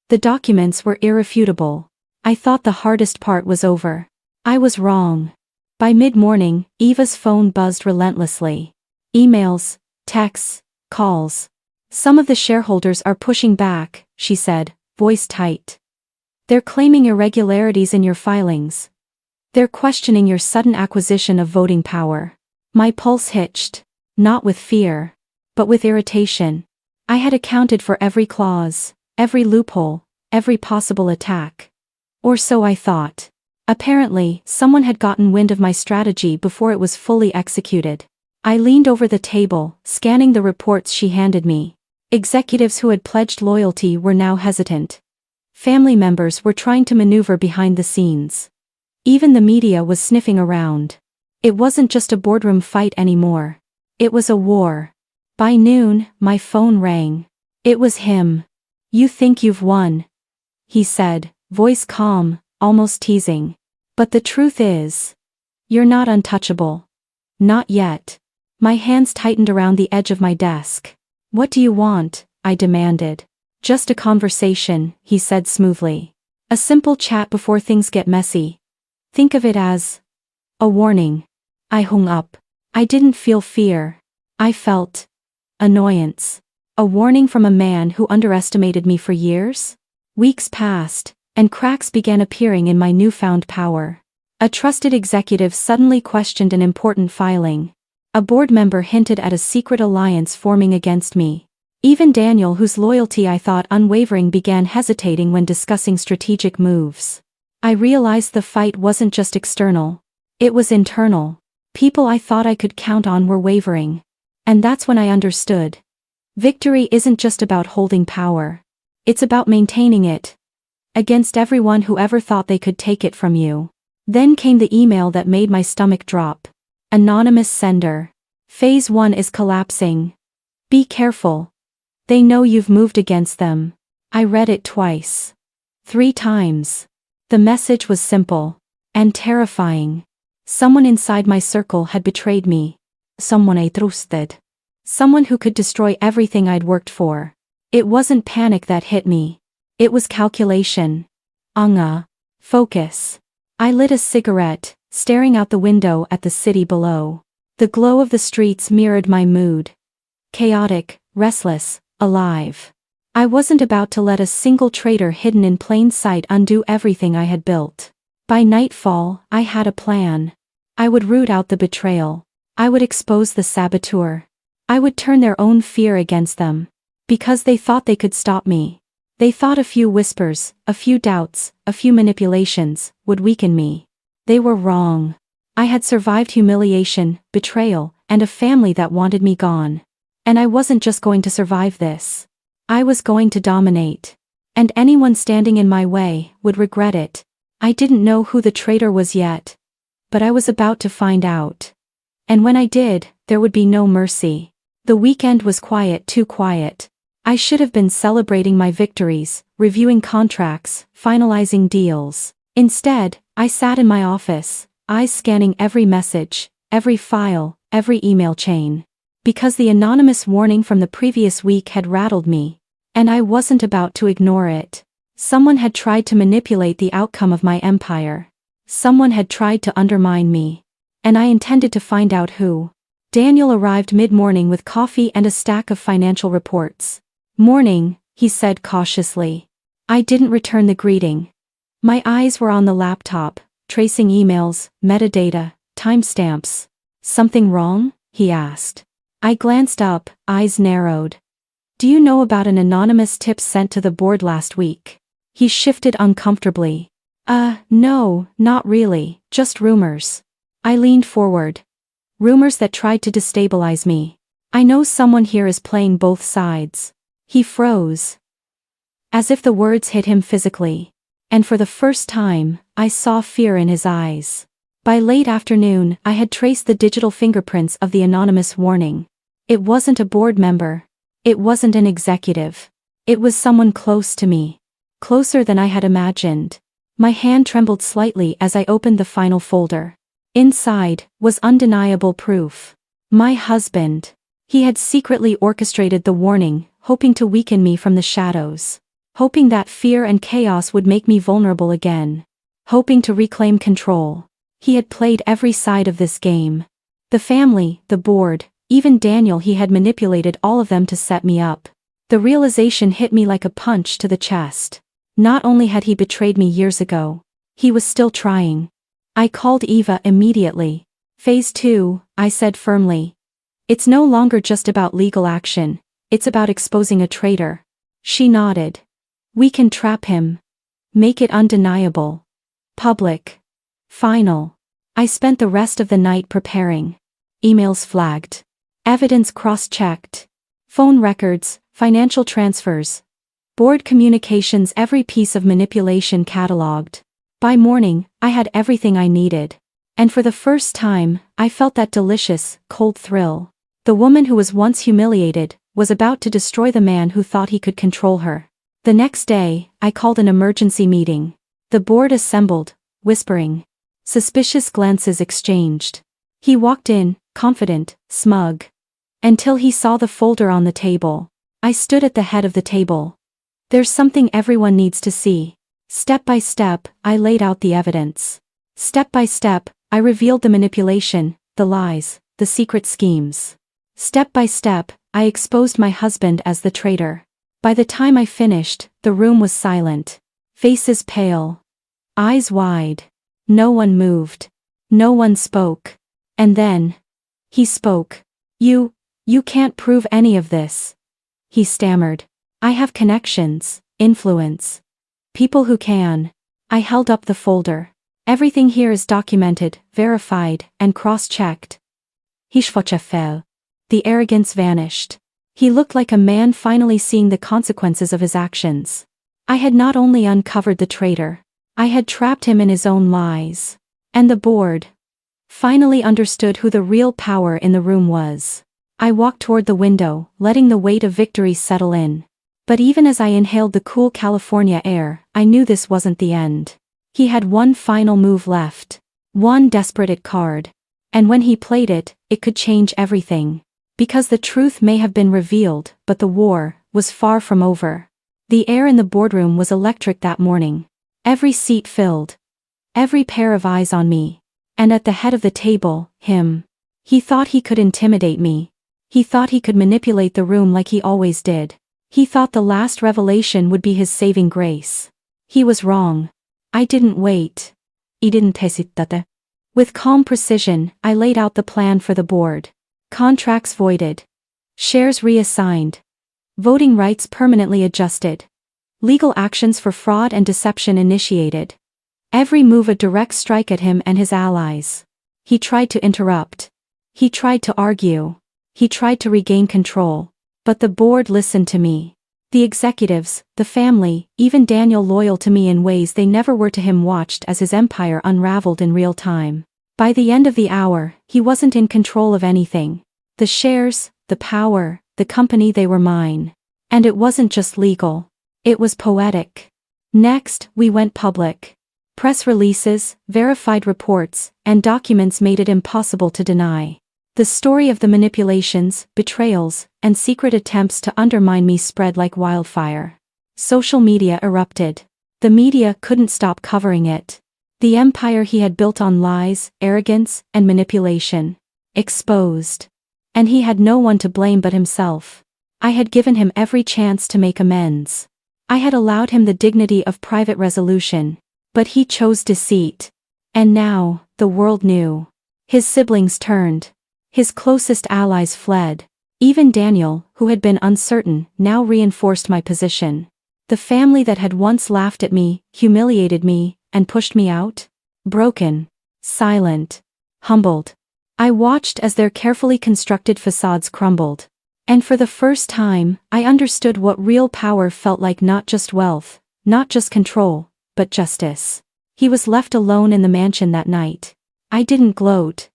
The documents were irrefutable. I thought the hardest part was over. I was wrong. By mid-morning, Eva's phone buzzed relentlessly. Emails, texts, calls. Some of the shareholders are pushing back, she said, voice tight. They're claiming irregularities in your filings. They're questioning your sudden acquisition of voting power. My pulse hitched. Not with fear, but with irritation. I had accounted for every clause, every loophole, every possible attack. Or so I thought. Apparently, someone had gotten wind of my strategy before it was fully executed. I leaned over the table, scanning the reports she handed me. Executives who had pledged loyalty were now hesitant. Family members were trying to maneuver behind the scenes. Even the media was sniffing around. It wasn't just a boardroom fight anymore. It was a war. By noon, my phone rang. It was him. "You think you've won," he said, voice calm, almost teasing. "But the truth is, you're not untouchable. Not yet." My hands tightened around the edge of my desk. "What do you want?" I demanded. "Just a conversation," he said smoothly. "A simple chat before things get messy. Think of it as a warning." I hung up. I didn't feel fear. I felt annoyance. A warning from a man who underestimated me for years? Weeks passed, and cracks began appearing in my newfound power. A trusted executive suddenly questioned an important filing. A board member hinted at a secret alliance forming against me. Even Daniel, whose loyalty I thought unwavering, began hesitating when discussing strategic moves. I realized the fight wasn't just external. It was internal. People I thought I could count on were wavering. And that's when I understood. Victory isn't just about holding power. It's about maintaining it. Against everyone who ever thought they could take it from you. Then came the email that made my stomach drop. Anonymous sender. Phase 1 is collapsing. Be careful. They know you've moved against them. I read it twice. 3 times. The message was simple. And terrifying. Someone inside my circle had betrayed me. Someone I trusted. Someone who could destroy everything I'd worked for. It wasn't panic that hit me. It was calculation. Focus. I lit a cigarette, staring out the window at the city below. The glow of the streets mirrored my mood. Chaotic, restless, alive. I wasn't about to let a single traitor hidden in plain sight undo everything I had built. By nightfall, I had a plan. I would root out the betrayal. I would expose the saboteur. I would turn their own fear against them. Because they thought they could stop me. They thought a few whispers, a few doubts, a few manipulations, would weaken me. They were wrong. I had survived humiliation, betrayal, and a family that wanted me gone. And I wasn't just going to survive this. I was going to dominate. And anyone standing in my way would regret it. I didn't know who the traitor was yet. But I was about to find out. And when I did, there would be no mercy. The weekend was quiet, too quiet. I should have been celebrating my victories, reviewing contracts, finalizing deals. Instead, I sat in my office, eyes scanning every message, every file, every email chain. Because the anonymous warning from the previous week had rattled me. And I wasn't about to ignore it. Someone had tried to manipulate the outcome of my empire. Someone had tried to undermine me. And I intended to find out who. Daniel arrived mid-morning with coffee and a stack of financial reports. "Morning," he said cautiously. I didn't return the greeting. My eyes were on the laptop, tracing emails, metadata, timestamps. "Something wrong?" he asked. I glanced up, eyes narrowed. "Do you know about an anonymous tip sent to the board last week?" He shifted uncomfortably. No, not really, just rumors." I leaned forward. "Rumors that tried to destabilize me. I know someone here is playing both sides." He froze. As if the words hit him physically. And for the first time, I saw fear in his eyes. By late afternoon, I had traced the digital fingerprints of the anonymous warning. It wasn't a board member. It wasn't an executive. It was someone close to me. Closer than I had imagined. My hand trembled slightly as I opened the final folder. Inside was undeniable proof. My husband. He had secretly orchestrated the warning, hoping to weaken me from the shadows. hoping that fear and chaos would make me vulnerable again. Hoping to reclaim control. He had played every side of this game. The family, the board, even Daniel, he had manipulated all of them to set me up. The realization hit me like a punch to the chest. Not only had he betrayed me years ago, he was still trying. I called Eva immediately. Phase 2, I said firmly. It's no longer just about legal action, it's about exposing a traitor. She nodded. We can trap him. Make it undeniable. Public. Final. I spent the rest of the night preparing. Emails flagged. Evidence cross-checked. Phone records, financial transfers. Board communications, every piece of manipulation catalogued. By morning, I had everything I needed. And for the first time, I felt that delicious, cold thrill. The woman who was once humiliated was about to destroy the man who thought he could control her. The next day, I called an emergency meeting. The board assembled, whispering. Suspicious glances exchanged. He walked in, confident, smug. Until he saw the folder on the table. I stood at the head of the table. There's something everyone needs to see. Step by step, I laid out the evidence. Step by step, I revealed the manipulation, the lies, the secret schemes. Step by step, I exposed my husband as the traitor. By the time I finished, the room was silent. Faces pale. Eyes wide. No one moved. No one spoke. And then. He spoke. You can't prove any of this. He stammered. I have connections, influence. People who can. I held up the folder. Everything here is documented, verified, and cross-checked. Hishvocha fell. The arrogance vanished. He looked like a man finally seeing the consequences of his actions. I had not only uncovered the traitor, I had trapped him in his own lies. And the board finally understood who the real power in the room was. I walked toward the window, letting the weight of victory settle in. But even as I inhaled the cool California air, I knew this wasn't the end. He had one final move left. One desperate card. And when he played it, it could change everything. Because the truth may have been revealed, but the war was far from over. The air in the boardroom was electric that morning. Every seat filled. Every pair of eyes on me. And at the head of the table, him. He thought he could intimidate me. He thought he could manipulate the room like he always did. He thought the last revelation would be his saving grace. He was wrong. I didn't wait. I didn't hesitate. With calm precision, I laid out the plan for the board. Contracts voided. Shares reassigned. Voting rights permanently adjusted. Legal actions for fraud and deception initiated. Every move a direct strike at him and his allies. He tried to interrupt. He tried to argue. He tried to regain control. But the board listened to me. The executives, the family, even Daniel, loyal to me in ways they never were to him, watched as his empire unraveled in real time. By the end of the hour, he wasn't in control of anything. The shares, the power, the company, they were mine. And it wasn't just legal. It was poetic. Next, we went public. Press releases, verified reports, and documents made it impossible to deny. The story of the manipulations, betrayals, and secret attempts to undermine me spread like wildfire. Social media erupted. The media couldn't stop covering it. The empire he had built on lies, arrogance, and manipulation. Exposed. And he had no one to blame but himself. I had given him every chance to make amends. I had allowed him the dignity of private resolution. But he chose deceit. And now, the world knew. His siblings turned. His closest allies fled. Even Daniel, who had been uncertain, now reinforced my position. The family that had once laughed at me, humiliated me, and pushed me out? Broken. Silent. Humbled. I watched as their carefully constructed facades crumbled. And for the first time, I understood what real power felt like, not just wealth, not just control, but justice. He was left alone in the mansion that night. I didn't gloat.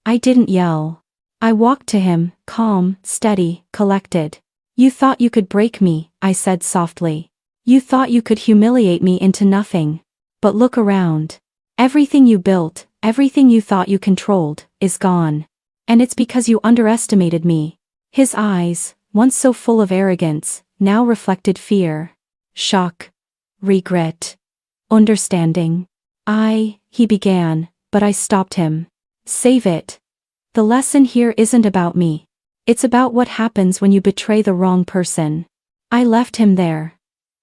I didn't yell. I walked to him, calm, steady, collected. You thought you could break me, I said softly. You thought you could humiliate me into nothing. But look around. Everything you built, everything you thought you controlled, is gone. And it's because you underestimated me. His eyes, once so full of arrogance, now reflected fear. shock, regret, understanding. He began, but I stopped him. Save it. The lesson here isn't about me. It's about what happens when you betray the wrong person. I left him there.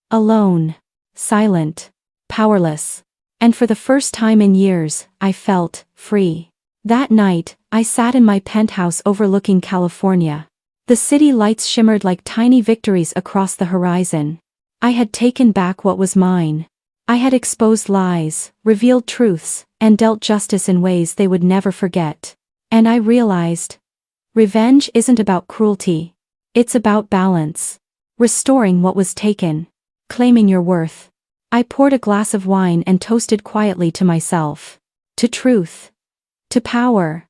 Alone. Silent. Powerless. And for the first time in years, I felt free. That night, I sat in my penthouse overlooking California. The city lights shimmered like tiny victories across the horizon. I had taken back what was mine. I had exposed lies, revealed truths, and dealt justice in ways they would never forget. And I realized, revenge isn't about cruelty. It's about balance. Restoring what was taken. Claiming your worth. I poured a glass of wine and toasted quietly to myself. To truth. To power.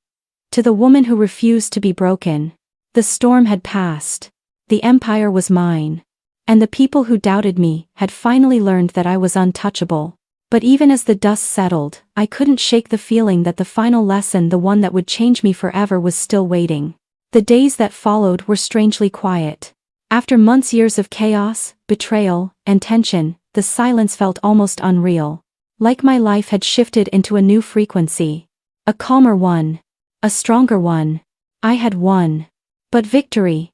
To the woman who refused to be broken. The storm had passed. The empire was mine. And the people who doubted me had finally learned that I was untouchable. But even as the dust settled, I couldn't shake the feeling that the final lesson, the one that would change me forever, was still waiting. The days that followed were strangely quiet. After years of chaos, betrayal, and tension, the silence felt almost unreal. Like my life had shifted into a new frequency. A calmer one. A stronger one. I had won. But victory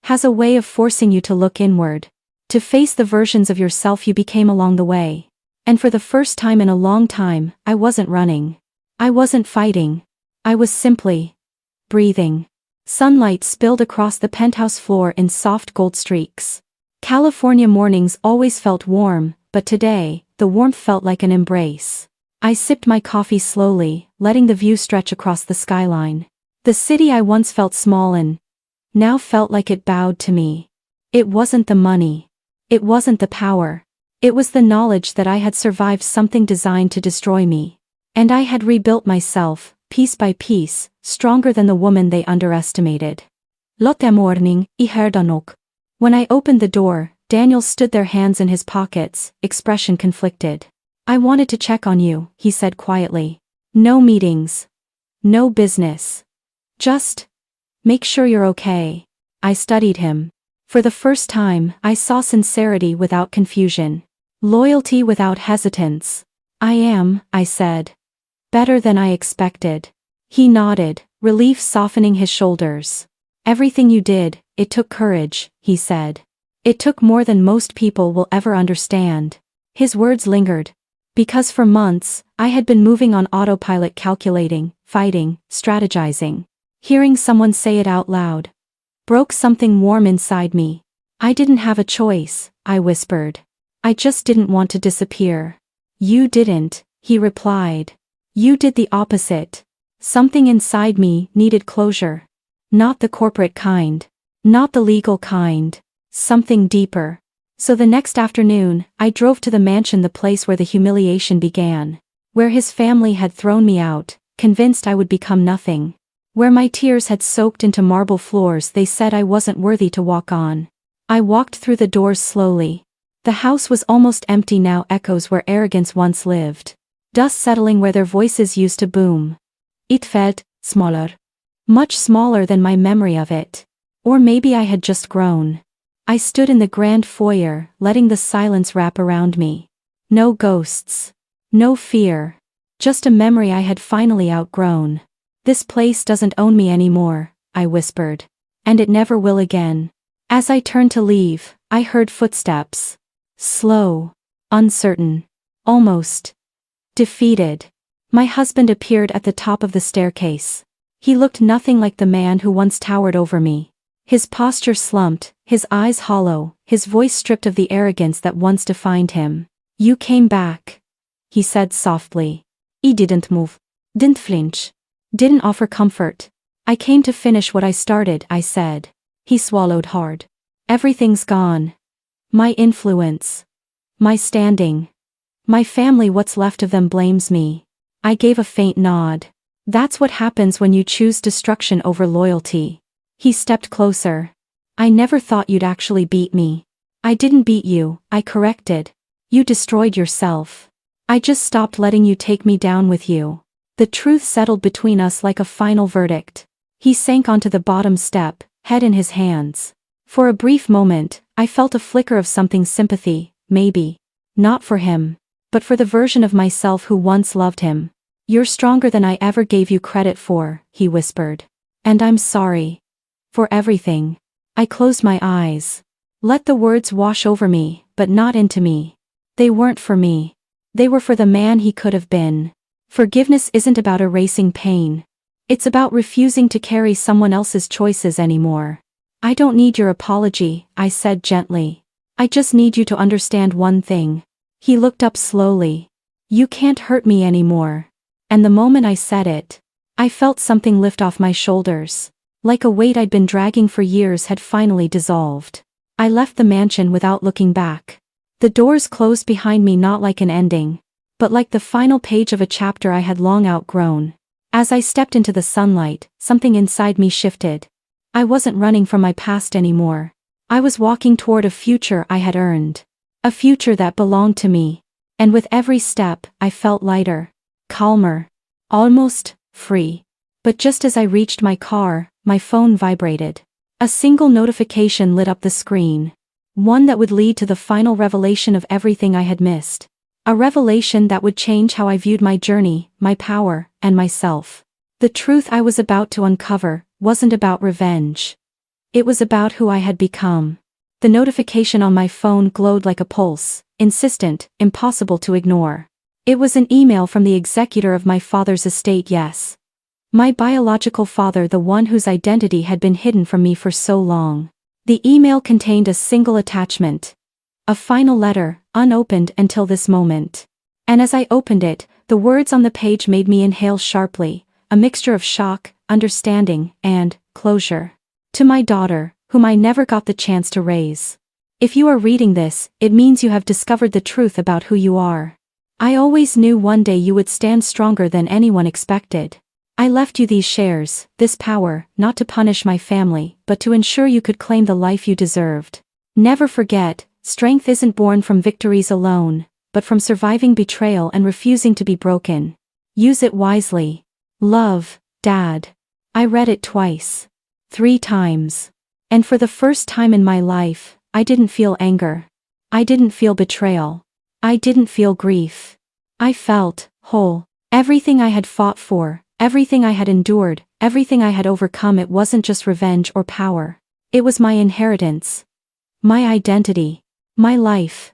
has a way of forcing you to look inward. To face the versions of yourself you became along the way. And for the first time in a long time, I wasn't running. I wasn't fighting. I was simply breathing. Sunlight spilled across the penthouse floor in soft gold streaks. California mornings always felt warm, but today, the warmth felt like an embrace. I sipped my coffee slowly, letting the view stretch across the skyline. The city I once felt small in now felt like it bowed to me. It wasn't the money. It wasn't the power. It was the knowledge that I had survived something designed to destroy me. And I had rebuilt myself, piece by piece, stronger than the woman they underestimated. Lotte morning, I hörde nog. When I opened the door, Daniel stood there, hands in his pockets, expression conflicted. I wanted to check on you, he said quietly. No meetings. No business. Just make sure you're okay. I studied him. For the first time, I saw sincerity without confusion. Loyalty without hesitance. I said. Better than I expected. He nodded, relief softening his shoulders. Everything you did, it took courage, he said. It took more than most people will ever understand. His words lingered. Because for months, I had been moving on autopilot, calculating, fighting, strategizing. Hearing someone say it out loud broke something warm inside me. I didn't have a choice, I whispered. I just didn't want to disappear. You didn't, he replied. You did the opposite. Something inside me needed closure. Not the corporate kind. Not the legal kind. Something deeper. So the next afternoon, I drove to the mansion, the place where the humiliation began. Where his family had thrown me out, convinced I would become nothing. Where my tears had soaked into marble floors they said I wasn't worthy to walk on. I walked through the doors slowly. The house was almost empty now, echoes where arrogance once lived. Dust settling where their voices used to boom. It felt smaller. Much smaller than my memory of it. Or maybe I had just grown. I stood in the grand foyer, letting the silence wrap around me. No ghosts. No fear. Just a memory I had finally outgrown. This place doesn't own me anymore, I whispered. And it never will again. As I turned to leave, I heard footsteps. Slow. Uncertain. Almost defeated. My husband appeared at the top of the staircase. He looked nothing like the man who once towered over me. His posture slumped, his eyes hollow, his voice stripped of the arrogance that once defined him. You came back, he said softly. I didn't move. Didn't flinch. Didn't offer comfort. I came to finish what I started, I said. He swallowed hard. Everything's gone. My influence. My standing. My family, what's left of them, blames me. I gave a faint nod. That's what happens when you choose destruction over loyalty. He stepped closer. I never thought you'd actually beat me. I didn't beat you, I corrected. You destroyed yourself. I just stopped letting you take me down with you. The truth settled between us like a final verdict. He sank onto the bottom step, head in his hands. For a brief moment, I felt a flicker of something, sympathy, maybe. Not for him. But for the version of myself who once loved him. You're stronger than I ever gave you credit for, he whispered. And I'm sorry. For everything. I closed my eyes. Let the words wash over me, but not into me. They weren't for me. They were for the man he could have been. Forgiveness isn't about erasing pain. It's about refusing to carry someone else's choices anymore. I don't need your apology, I said gently. I just need you to understand one thing. He looked up slowly. You can't hurt me anymore. And the moment I said it, I felt something lift off my shoulders. Like a weight I'd been dragging for years had finally dissolved. I left the mansion without looking back. The doors closed behind me, not like an ending, but like the final page of a chapter I had long outgrown. As I stepped into the sunlight, something inside me shifted. I wasn't running from my past anymore. I was walking toward a future I had earned. A future that belonged to me. And with every step, I felt lighter, calmer, almost free. But just as I reached my car, my phone vibrated. A single notification lit up the screen. One that would lead to the final revelation of everything I had missed. A revelation that would change how I viewed my journey, my power, and myself. The truth I was about to uncover wasn't about revenge. It was about who I had become. The notification on my phone glowed like a pulse, insistent, impossible to ignore. It was an email from the executor of my father's estate, yes. My biological father, the one whose identity had been hidden from me for so long. The email contained a single attachment. A final letter, unopened until this moment. And as I opened it, the words on the page made me inhale sharply, a mixture of shock, understanding, and closure. To my daughter, whom I never got the chance to raise. If you are reading this, it means you have discovered the truth about who you are. I always knew one day you would stand stronger than anyone expected. I left you these shares, this power, not to punish my family, but to ensure you could claim the life you deserved. Never forget, strength isn't born from victories alone, but from surviving betrayal and refusing to be broken. Use it wisely. Love, Dad. I read it twice. 3 times. And for the first time in my life, I didn't feel anger. I didn't feel betrayal. I didn't feel grief. I felt whole. Everything I had fought for, everything I had endured, everything I had overcome, it wasn't just revenge or power. It was my inheritance. My identity. My life.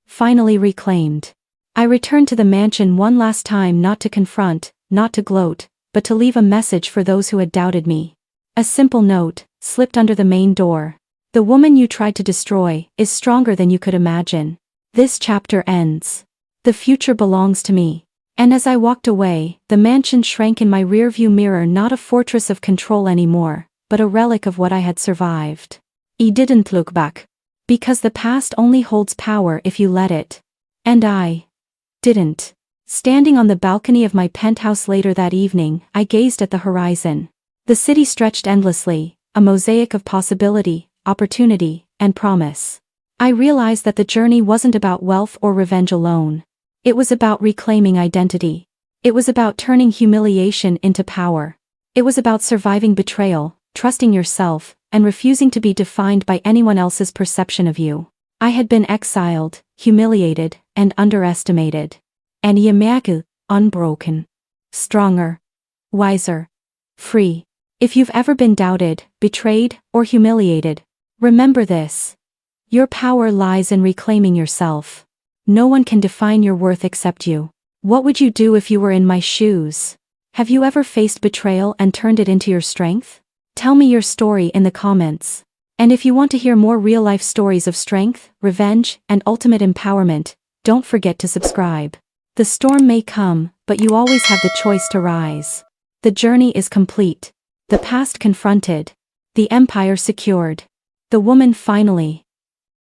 Finally reclaimed. I returned to the mansion one last time, not to confront, not to gloat, but to leave a message for those who had doubted me. A simple note, slipped under the main door. The woman you tried to destroy is stronger than you could imagine. This chapter ends. The future belongs to me. And as I walked away, the mansion shrank in my rearview mirror, not a fortress of control anymore, but a relic of what I had survived. I didn't look back. Because the past only holds power if you let it. And I didn't. Standing on the balcony of my penthouse later that evening, I gazed at the horizon. The city stretched endlessly, a mosaic of possibility, opportunity, and promise. I realized that the journey wasn't about wealth or revenge alone. It was about reclaiming identity. It was about turning humiliation into power. It was about surviving betrayal, trusting yourself, and refusing to be defined by anyone else's perception of you. I had been exiled, humiliated, and underestimated. And Yamaku, unbroken. Stronger. Wiser. Free. If you've ever been doubted, betrayed, or humiliated, remember this. Your power lies in reclaiming yourself. No one can define your worth except you. What would you do if you were in my shoes? Have you ever faced betrayal and turned it into your strength? Tell me your story in the comments. And if you want to hear more real-life stories of strength, revenge, and ultimate empowerment, don't forget to subscribe. The storm may come, but you always have the choice to rise. The journey is complete. The past confronted. The empire secured. The woman finally